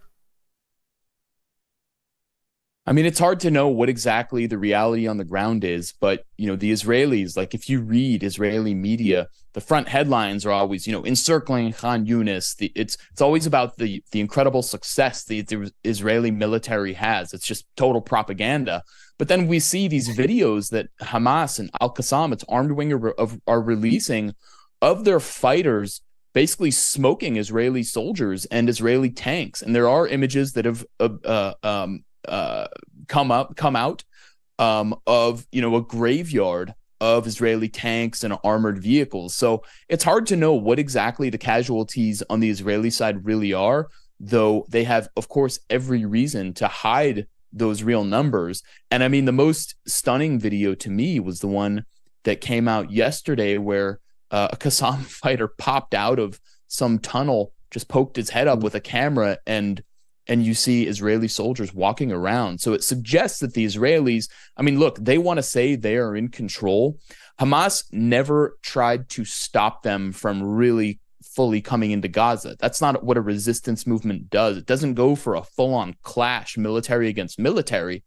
I mean, it's hard to know what exactly the reality on the ground is, but, the Israelis, like if you read Israeli media, the front headlines are always, encircling Khan Yunis. It's always about the incredible success the Israeli military has. It's just total propaganda. But then we see these videos that Hamas and Al-Qassam, its armed wing, are releasing of their fighters basically smoking Israeli soldiers and Israeli tanks. And there are images that have come out of a graveyard of Israeli tanks and armored vehicles. So it's hard to know what exactly the casualties on the Israeli side really are, though they have, of course, every reason to hide those real numbers. And I mean, the most stunning video to me was the one that came out yesterday where a Qassam fighter popped out of some tunnel, just poked his head up with a camera, and you see Israeli soldiers walking around. So it suggests that the Israelis, I mean, look, they want to say they are in control. Hamas never tried to stop them from really fully coming into Gaza. That's not what a resistance movement does. It doesn't go for a full-on clash, military against military.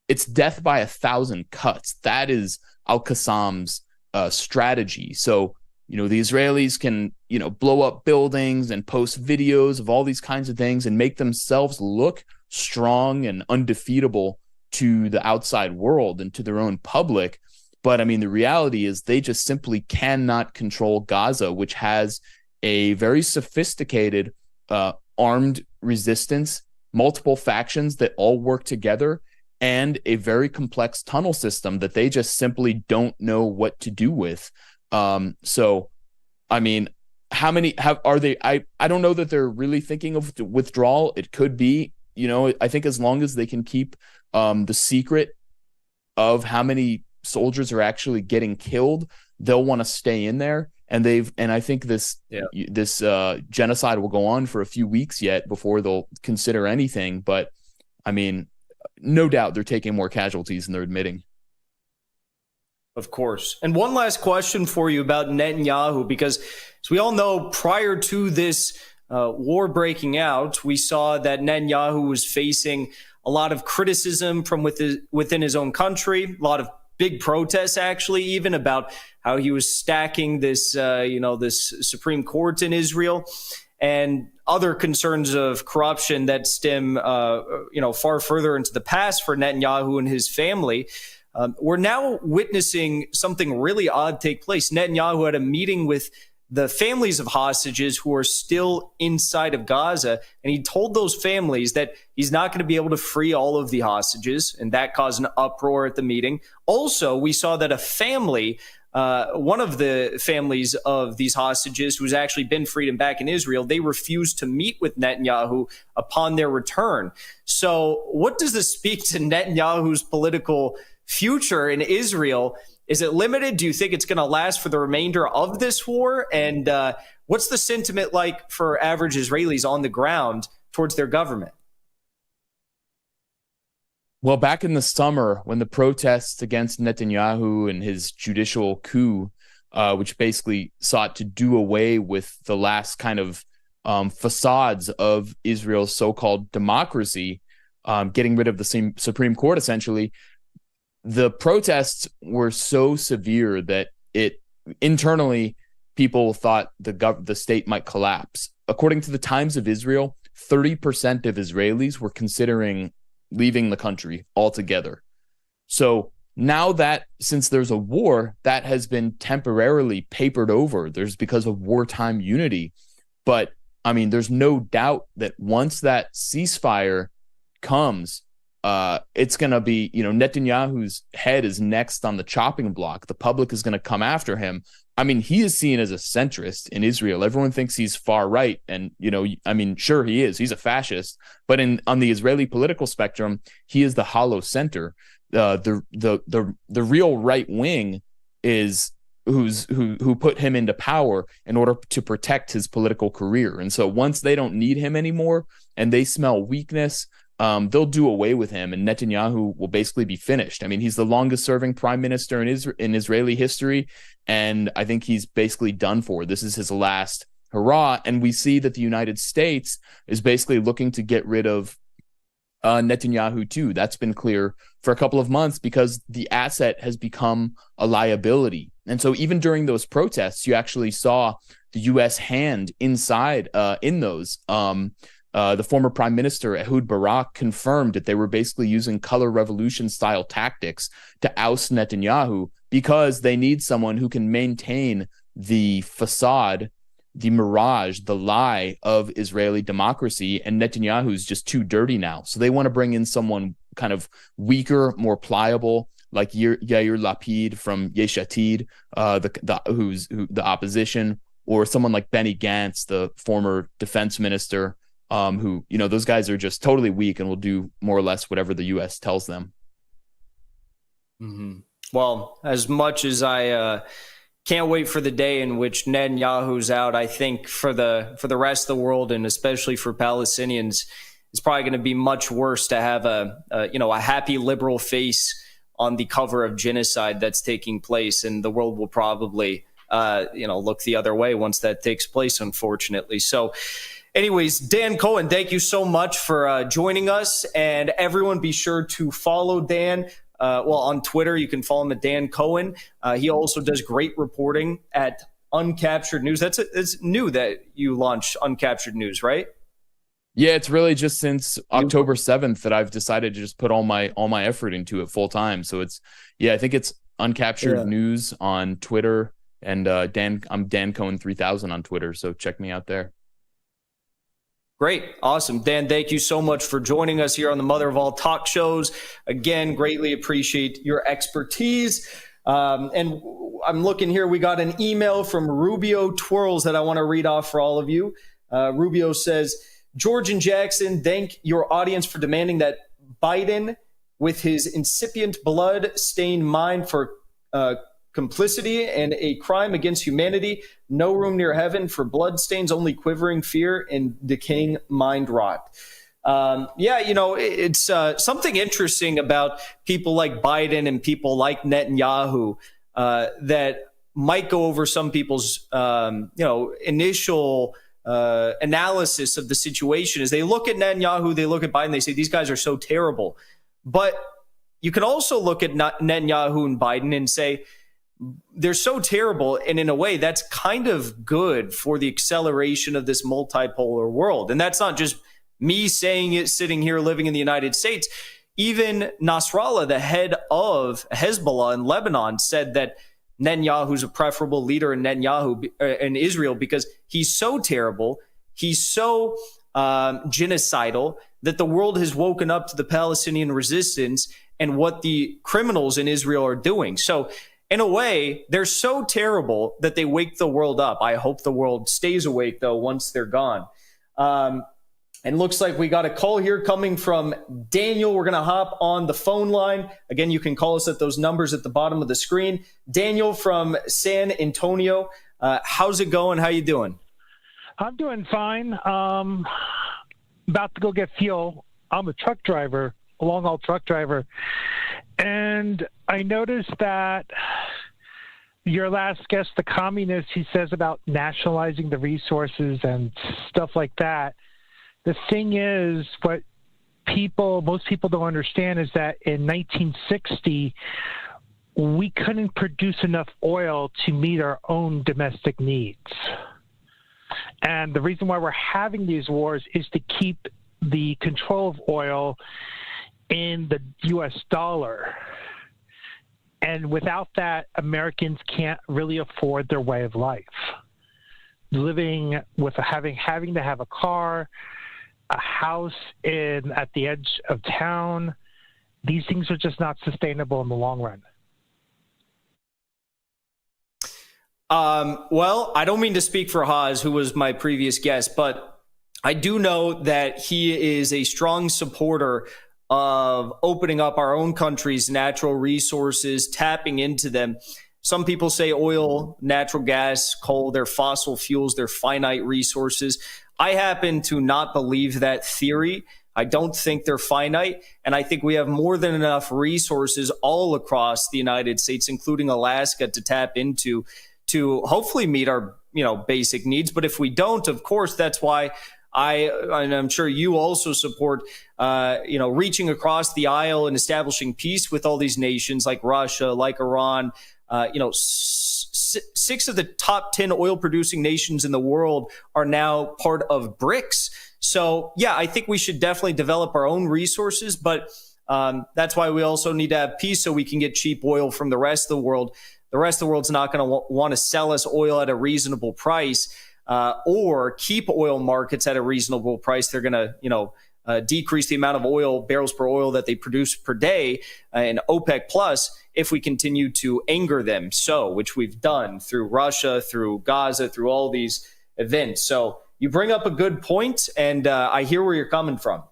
It's death by 1,000 cuts. That is Al-Qassam's strategy. So, the Israelis can, blow up buildings and post videos of all these kinds of things and make themselves look strong and undefeatable to the outside world and to their own public. But I mean, the reality is they just simply cannot control Gaza, which has a very sophisticated armed resistance, multiple factions that all work together, and a very complex tunnel system that they just simply don't know what to do with. So, I mean, are they? I don't know that they're really thinking of withdrawal. It could be, I think as long as they can keep the secret of how many soldiers are actually getting killed, they'll want to stay in there. And I think this genocide will go on for a few weeks yet before they'll consider anything. But I mean, no doubt they're taking more casualties than they're admitting. Of course. And one last question for you about Netanyahu, because as we all know, prior to this war breaking out, we saw that Netanyahu was facing a lot of criticism from within his own country, a lot of big protests, actually, even about how he was stacking this, this Supreme Court in Israel, and other concerns of corruption that stem, far further into the past for Netanyahu and his family. We're now witnessing something really odd take place. Netanyahu had a meeting with the families of hostages who are still inside of Gaza, and he told those families that he's not going to be able to free all of the hostages, and that caused an uproar at the meeting. Also, we saw that a family, one of the families of these hostages who's actually been freed and back in Israel, they refused to meet with Netanyahu upon their return. So what does this speak to Netanyahu's political future in Israel? Is it limited? Do you think it's going to last for the remainder of this war? And what's the sentiment like for average Israelis on the ground towards their government? Well, back in the summer, when the protests against Netanyahu and his judicial coup, which basically sought to do away with the last kind of facades of Israel's so-called democracy, getting rid of the Supreme Court, essentially, the protests were so severe that internally people thought the state might collapse. According to the Times of Israel, 30% of Israelis were considering leaving the country altogether. So now that, since there's a war, that has been temporarily papered over. There's because of wartime unity. But I mean, there's no doubt that once that ceasefire comes, it's going to be, Netanyahu's head is next on the chopping block. The public is going to come after him. I mean, he is seen as a centrist in Israel. Everyone thinks he's far right. And, sure, he is. He's a fascist. But on the Israeli political spectrum, he is the hollow center. The real right wing is who put him into power in order to protect his political career. And so once they don't need him anymore and they smell weakness, they'll do away with him, and Netanyahu will basically be finished. I mean, he's the longest serving prime minister in Israeli history, and I think he's basically done for. This is his last hurrah. And we see that the United States is basically looking to get rid of Netanyahu too. That's been clear for a couple of months because the asset has become a liability. And so even during those protests, you actually saw the U.S. hand inside in those. The former prime minister, Ehud Barak, confirmed that they were basically using color revolution style tactics to oust Netanyahu because they need someone who can maintain the facade, the mirage, the lie of Israeli democracy. And Netanyahu's just too dirty now. So they want to bring in someone kind of weaker, more pliable, like Yair Lapid from Yesh Atid, who's the opposition, or someone like Benny Gantz, the former defense minister, who, those guys are just totally weak and will do more or less whatever the U.S. tells them. Mm-hmm. Well, as much as I can't wait for the day in which Netanyahu's out, I think for the rest of the world, and especially for Palestinians, it's probably going to be much worse to have a happy liberal face on the cover of genocide that's taking place, and the world will probably look the other way once that takes place, unfortunately. So anyways, Dan Cohen, thank you so much for joining us, and everyone be sure to follow Dan. On Twitter, you can follow him at Dan Cohen. He also does great reporting at Uncaptured News. It's new that you launched Uncaptured News, right? Yeah, it's really just since October 7th that I've decided to just put all my effort into it full time. So I think it's Uncaptured News on Twitter, and I'm Dan Cohen 3000 on Twitter. So check me out there. Great. Awesome. Dan, thank you so much for joining us here on the Mother of All Talk Shows. Again, greatly appreciate your expertise. And I'm looking here. We got an email from Rubio Twirls that I want to read off for all of you. Rubio says, George and Jackson, thank your audience for demanding that Biden, with his incipient blood-stained mind for complicity and a crime against humanity, no room near heaven for bloodstains, only quivering fear and decaying mind rot. It's something interesting about people like Biden and people like Netanyahu that might go over some people's initial analysis of the situation. Is they look at Netanyahu, they look at Biden, they say these guys are so terrible. But you can also look at Netanyahu and Biden and say they're so terrible, and in a way that's kind of good for the acceleration of this multipolar world. And that's not just me saying it sitting here living in the United States. Even Nasrallah, the head of Hezbollah in Lebanon, said that Netanyahu's a preferable leader in Israel because he's so terrible, he's so genocidal, that the world has woken up to the Palestinian resistance and what the criminals in Israel are doing. So in a way, they're so terrible that they wake the world up. I hope the world stays awake, though, once they're gone. And looks like we got a call here coming from Daniel. We're going to hop on the phone line. Again, you can call us at those numbers at the bottom of the screen. Daniel from San Antonio. How's it going? How you doing? I'm doing fine. About to go get fuel. I'm a truck driver, a long-haul truck driver. And I noticed that your last guest, the communist, he says about nationalizing the resources and stuff like that. The thing is, what most people don't understand is that in 1960, we couldn't produce enough oil to meet our own domestic needs. And the reason why we're having these wars is to keep the control of oil in the U.S. dollar. And without that, Americans can't really afford their way of life. Living with having to have a car, a house at the edge of town, these things are just not sustainable in the long run. Well, I don't mean to speak for Haas, who was my previous guest, but I do know that he is a strong supporter of opening up our own country's natural resources, tapping into them. Some people say oil, natural gas, coal, they're fossil fuels, they're finite resources. I happen to not believe that theory. I don't think they're finite, and I think we have more than enough resources all across the United States, including Alaska, to tap into to hopefully meet our basic needs. But if we don't, of course, that's why and I'm sure you also support, reaching across the aisle and establishing peace with all these nations like Russia, like Iran. 6 of the top 10 oil producing nations in the world are now part of BRICS. So, yeah, I think we should definitely develop our own resources, but that's why we also need to have peace so we can get cheap oil from the rest of the world. The rest of the world's not going to want to sell us oil at a reasonable price or keep oil markets at a reasonable price. They're going to, decrease the amount of barrels per oil that they produce per day in OPEC plus if we continue to anger them. Which we've done through Russia, through Gaza, through all these events. So you bring up a good point, and I hear where you're coming from.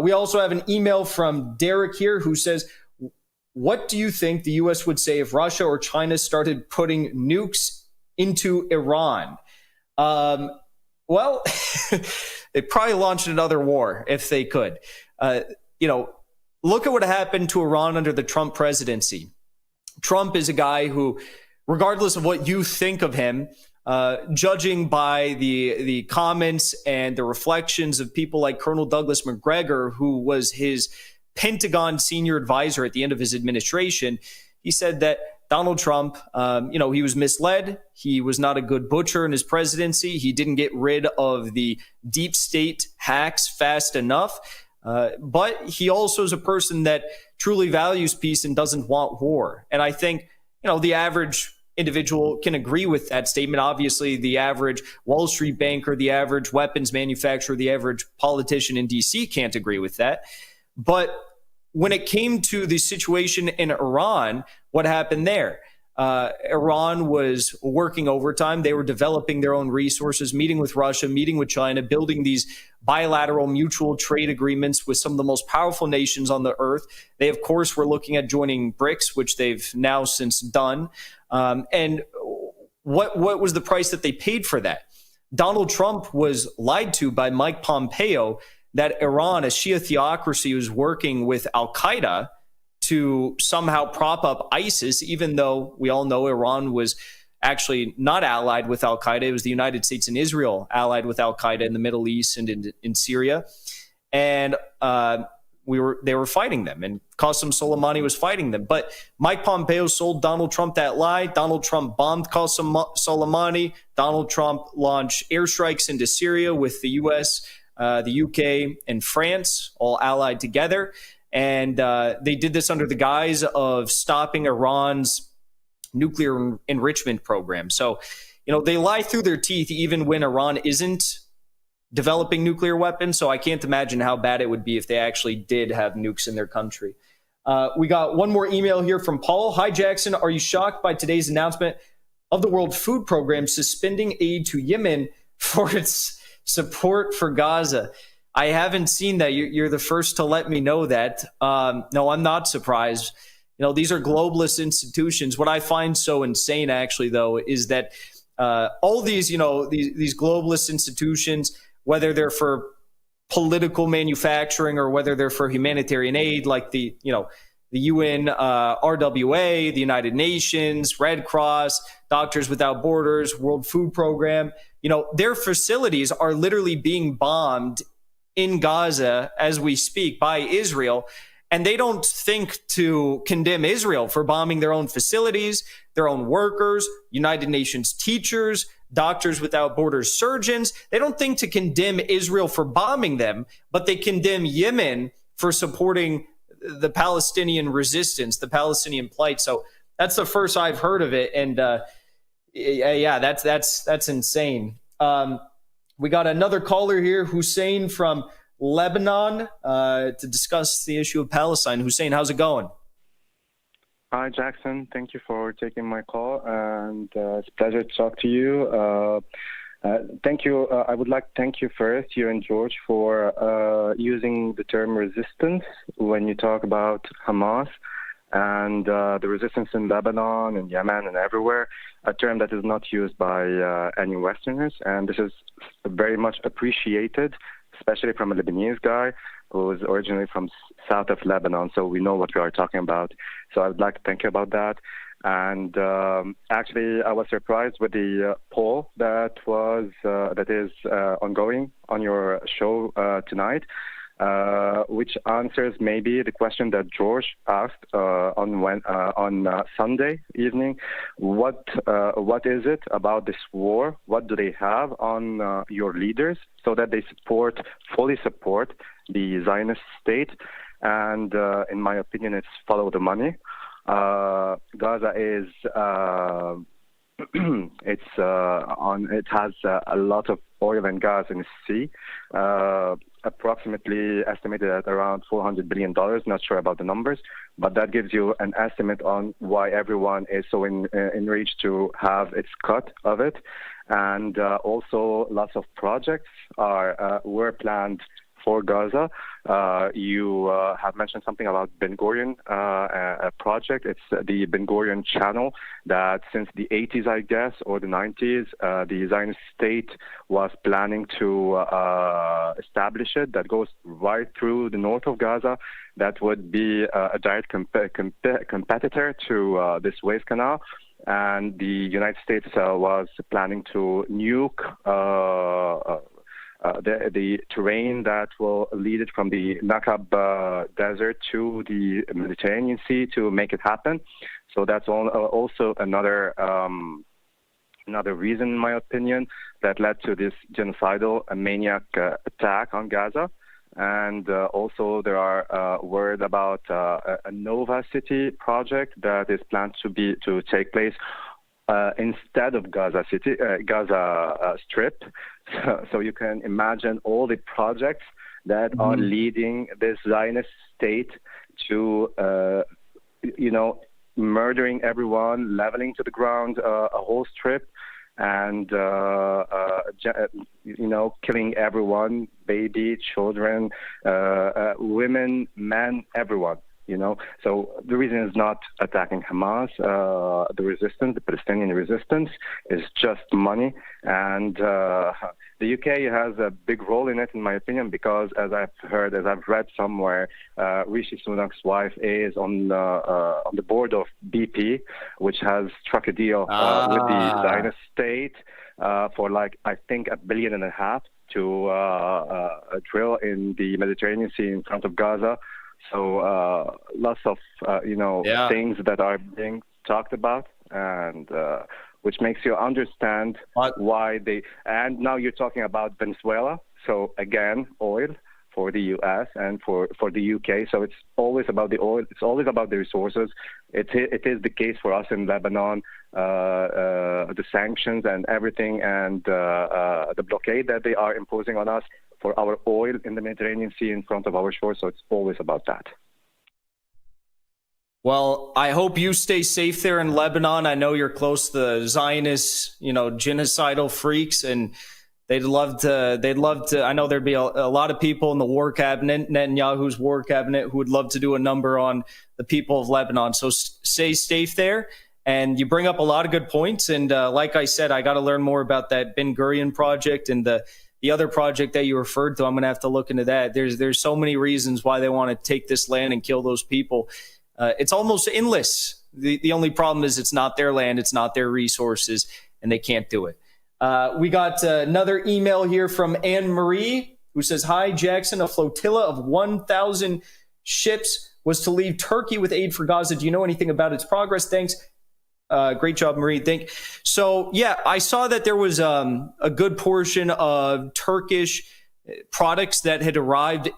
We also have an email from Derek here who says, what do you think the U.S. would say if Russia or China started putting nukes into Iran? Well, they'd probably launch another war if they could. Look at what happened to Iran under the Trump presidency. Trump is a guy who, regardless of what you think of him, judging by the comments and the reflections of people like Colonel Douglas Macgregor, who was his Pentagon senior advisor at the end of his administration, he said that Donald Trump, he was misled. He was not a good butcher in his presidency. He didn't get rid of the deep state hacks fast enough. But he also is a person that truly values peace and doesn't want war. And I think, the average individual can agree with that statement. Obviously, the average Wall Street banker, the average weapons manufacturer, the average politician in DC can't agree with that. But when it came to the situation in Iran, what happened there? Iran was working overtime. They were developing their own resources, meeting with Russia, meeting with China, building these bilateral mutual trade agreements with some of the most powerful nations on the earth. They, of course, were looking at joining BRICS, which they've now since done. And what was the price that they paid for that? Donald Trump was lied to by Mike Pompeo that Iran, a Shia theocracy, was working with al-Qaeda to somehow prop up ISIS, even though we all know Iran was actually not allied with al-Qaeda. It was the United States and Israel allied with al-Qaeda in the Middle East and in Syria. And they were fighting them, and Qasem Soleimani was fighting them. But Mike Pompeo sold Donald Trump that lie. Donald Trump bombed Qasem Soleimani. Donald Trump launched airstrikes into Syria with the U.S., the UK, and France, all allied together. And they did this under the guise of stopping Iran's nuclear enrichment program. So, they lie through their teeth even when Iran isn't developing nuclear weapons. So I can't imagine how bad it would be if they actually did have nukes in their country. We got one more email here from Paul. Hi, Jackson. Are you shocked by today's announcement of the World Food Program suspending aid to Yemen for its support for Gaza? I haven't seen that. You're the first to let me know that. No, I'm not surprised. These are globalist institutions. What I find so insane, actually, though, is that all these, these globalist institutions, whether they're for political manufacturing or whether they're for humanitarian aid, like the UN, RWA, the United Nations, Red Cross, Doctors Without Borders, World Food Program, their facilities are literally being bombed in Gaza as we speak by Israel. And they don't think to condemn Israel for bombing their own facilities, their own workers, United Nations teachers, Doctors Without Borders surgeons. They don't think to condemn Israel for bombing them, but they condemn Yemen for supporting the Palestinian resistance, the Palestinian plight. So that's the first I've heard of it. And that's insane. We got another caller here, Hussein from Lebanon, to discuss the issue of Palestine. Hussein, how's it going? Hi, Jackson. Thank you for taking my call, and it's a pleasure to talk to you. Thank you. I would like to thank you first, you and George, for using the term resistance when you talk about Hamas and the resistance in Lebanon and Yemen and everywhere, a term that is not used by any Westerners. And this is very much appreciated, especially from a Lebanese guy who is originally from south of Lebanon. So we know what we are talking about. So I would like to thank you about that. And actually, I was surprised with the poll that is ongoing on your show tonight, which answers maybe the question that George asked on Sunday evening. What is it about this war? What do they have on your leaders so that they fully support the Zionist state? And in my opinion, it's follow the money. Gaza is it has a lot of oil and gas in the sea, approximately estimated at around $400 billion. Not sure about the numbers, but that gives you an estimate on why everyone is so enraged to have its cut of it. And also lots of projects were planned for Gaza. You have mentioned something about Ben Gurion project. It's the Ben Gurion channel that since the 80s, I guess, or the 90s, the Zionist state was planning to establish it. That goes right through the north of Gaza. That would be a direct competitor to this Suez Canal. And the United States was planning to nuke the terrain that will lead it from the Nakab Desert to the Mediterranean Sea to make it happen. So that's also another reason, in my opinion, that led to this genocidal maniac attack on Gaza. And also there are word about a Nova City project that is planned to take place instead of Gaza Strip. So you can imagine all the projects that are leading this Zionist state to, murdering everyone, leveling to the ground a whole strip, and killing everyone, baby, children, women, men, everyone. So the reason is not attacking Hamas. The Palestinian resistance, is just money. And the UK has a big role in it, in my opinion, because as I've read somewhere, Rishi Sunak's wife is on the board of BP, which has struck a deal with the Zionist state for I think $1.5 billion to drill in the Mediterranean Sea in front of Gaza. So lots of things that are being talked about, and which makes you understand why they. And now you're talking about Venezuela. So again, oil for the U.S. and for the UK. So it's always about the oil. It's always about the resources. It is the case for us in Lebanon. The sanctions and everything, and the blockade that they are imposing on us for our oil in the Mediterranean Sea in front of our shores. So it's always about that. Well, I hope you stay safe there in Lebanon. I know you're close to the Zionist, genocidal freaks, and they'd love to. I know there'd be a lot of people in the war cabinet, Netanyahu's war cabinet, who would love to do a number on the people of Lebanon. So stay safe there. And you bring up a lot of good points. And like I said, I got to learn more about that Ben Gurion project and the other project that you referred to. I'm going to have to look into that. There's so many reasons why they want to take this land and kill those people. It's almost endless. The only problem is it's not their land, it's not their resources, and they can't do it. We got another email here from Anne Marie, who says, "Hi, Jackson. A flotilla of 1,000 ships was to leave Turkey with aid for Gaza. Do you know anything about its progress? Thanks." Great job, Marie. So, yeah, I saw that there was a good portion of Turkish products that had arrived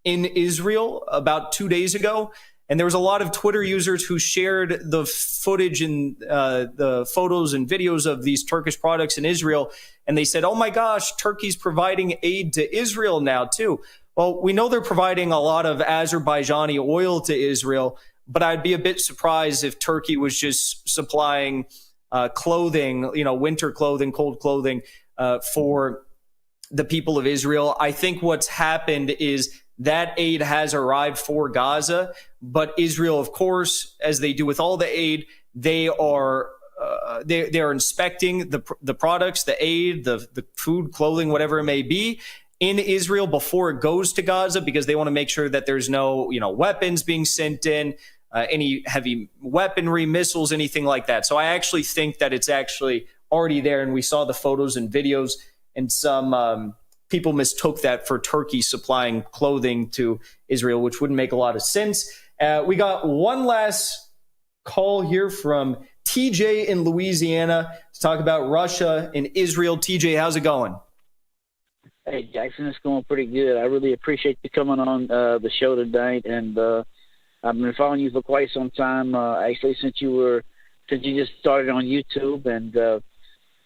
in Israel about 2 days ago. And there was a lot of Twitter users who shared the footage and the photos and videos of these Turkish products in Israel. And they said, oh, my gosh, Turkey's providing aid to Israel now, too. Well, we know they're providing a lot of Azerbaijani oil to Israel, but I'd be a bit surprised if Turkey was just supplying clothing, winter clothing, cold clothing for the people of Israel. I think what's happened is that aid has arrived for Gaza, but Israel, of course, as they do with all the aid, they are inspecting the products, the aid, the food, clothing, whatever it may be, in Israel before it goes to Gaza, because they want to make sure that there's no weapons being sent in. any heavy weaponry, missiles, anything like that. So I actually think that it's actually already there, and we saw the photos and videos, and some people mistook that for Turkey supplying clothing to Israel, which wouldn't make a lot of sense. We got one last call here from TJ in Louisiana to talk about Russia and Israel. TJ, how's it going? Hey, Jackson, it's going pretty good. I really appreciate you coming on the show tonight, and I've been following you for quite some time. Actually, since you just started on YouTube, and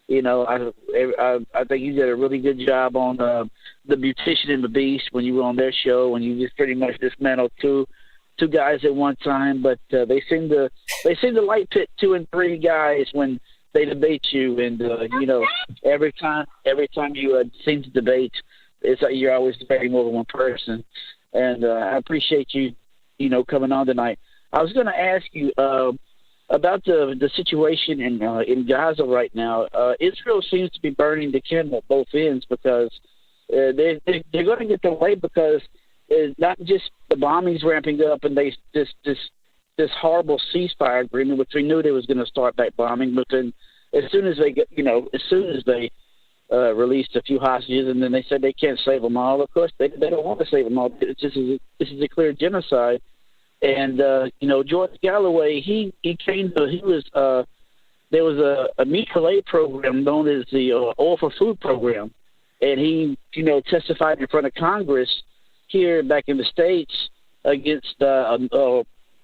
I think you did a really good job on the Beautician and the Beast when you were on their show, and you just pretty much dismantled two guys at one time. But they seem to light pit 2 and 3 guys when they debate you, and every time you seem to debate, it's like you're always debating more than one person. And I appreciate you coming on tonight. I was going to ask you about the situation in Gaza right now. Israel seems to be burning the candle at both ends because they're going to get their way, because it's not just the bombings ramping up and this horrible ceasefire agreement, which we knew they was going to start back bombing, but then as soon as they released a few hostages, and then they said they can't save them all. Of course, they don't want to save them all. This is a clear genocide. And George Galloway, there was a mutual aid program known as the Oil for Food program, and he testified in front of Congress here back in the States against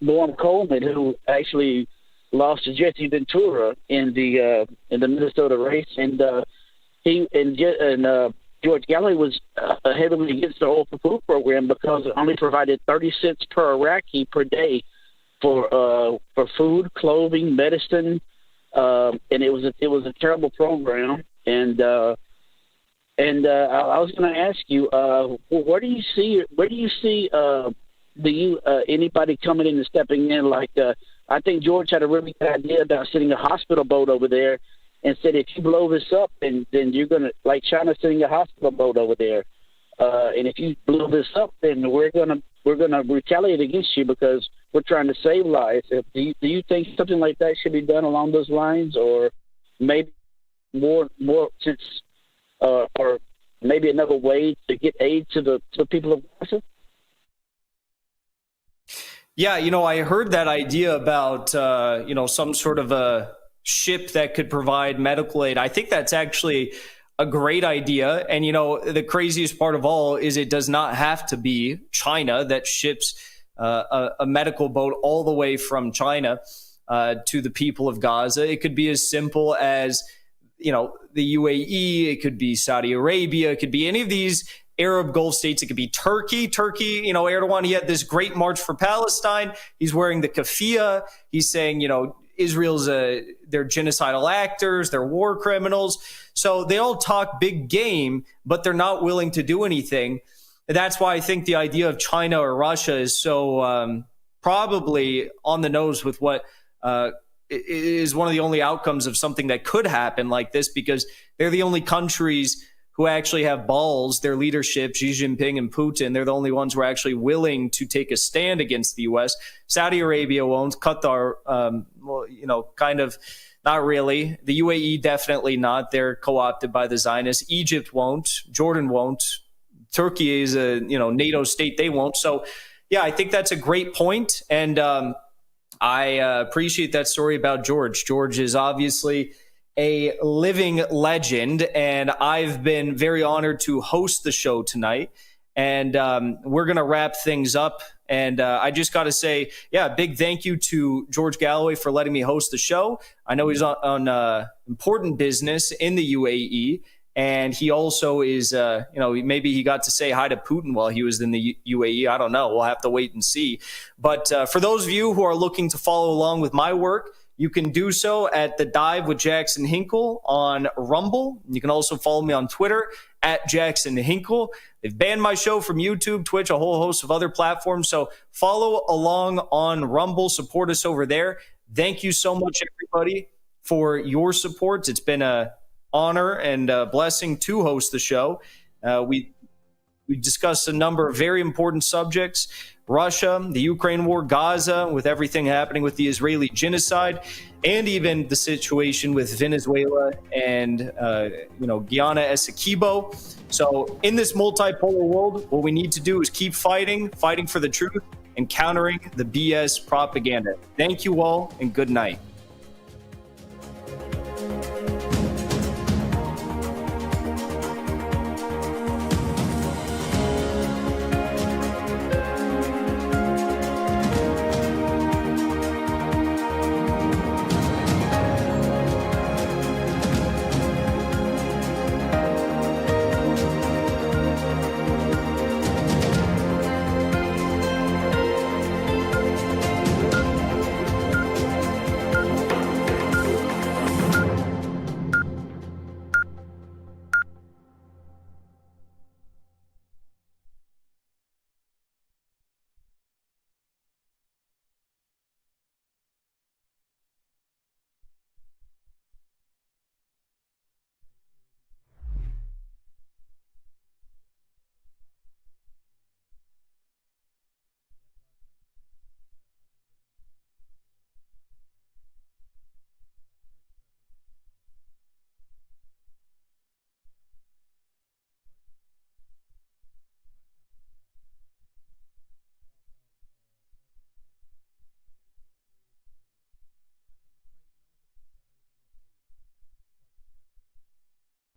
Norm Coleman, who actually lost to Jesse Ventura in the Minnesota race, and George Galloway was heavily against the Oil for Food program because it only provided 30 cents per Iraqi per day for food, clothing, medicine, and it was a terrible program. And I was going to ask you, where do you see anybody coming in and stepping in? Like I think George had a really good idea about sending a hospital boat over there, and said, if you blow this up, then you're going to, like China sending a hospital boat over there. And if you blow this up, then we're going to retaliate against you because we're trying to save lives. Do you think something like that should be done along those lines, or maybe more since, or maybe another way to get aid to the people of Gaza? Yeah, I heard that idea about, some sort of a ship that could provide medical aid. I think that's actually a great idea. And, the craziest part of all is it does not have to be China that ships a medical boat all the way from China to the people of Gaza. It could be as simple as, the UAE. It could be Saudi Arabia. It could be any of these Arab Gulf states. It could be Turkey. Erdogan, he had this great march for Palestine. He's wearing the keffiyeh. He's saying, Israel's they're genocidal actors, they're war criminals. So they all talk big game, but they're not willing to do anything. That's why I think the idea of China or Russia is so probably on the nose with what is one of the only outcomes of something that could happen like this, because they're the only countries who actually have balls. Their leadership, Xi Jinping and Putin, they're the only ones who are actually willing to take a stand against the U.S. Saudi Arabia won't. Qatar, kind of not really. The UAE, definitely not. They're co-opted by the Zionists. Egypt won't. Jordan won't. Turkey is a NATO state. They won't. So, yeah, I think that's a great point. And I appreciate that story about George. George is obviously a living legend, and I've been very honored to host the show tonight. And we're going to wrap things up. And I just got to say, big thank you to George Galloway for letting me host the show. I know he's on important business in the UAE, and he also is, maybe he got to say hi to Putin while he was in the UAE. I don't know. We'll have to wait and see. But for those of you who are looking to follow along with my work, you can do so at The Dive with Jackson Hinkle on Rumble. You can also follow me on Twitter at Jackson Hinkle. They've banned my show from YouTube, Twitch, a whole host of other platforms. So follow along on Rumble. Support us over there. Thank you so much, everybody, for your support. It's been an honor and a blessing to host the show. We discussed a number of very important subjects Russia, the Ukraine war, Gaza, with everything happening with the Israeli genocide, and even the situation with Venezuela and, Guyana Essequibo. So in this multipolar world, what we need to do is keep fighting for the truth and countering the BS propaganda. Thank you all, and good night.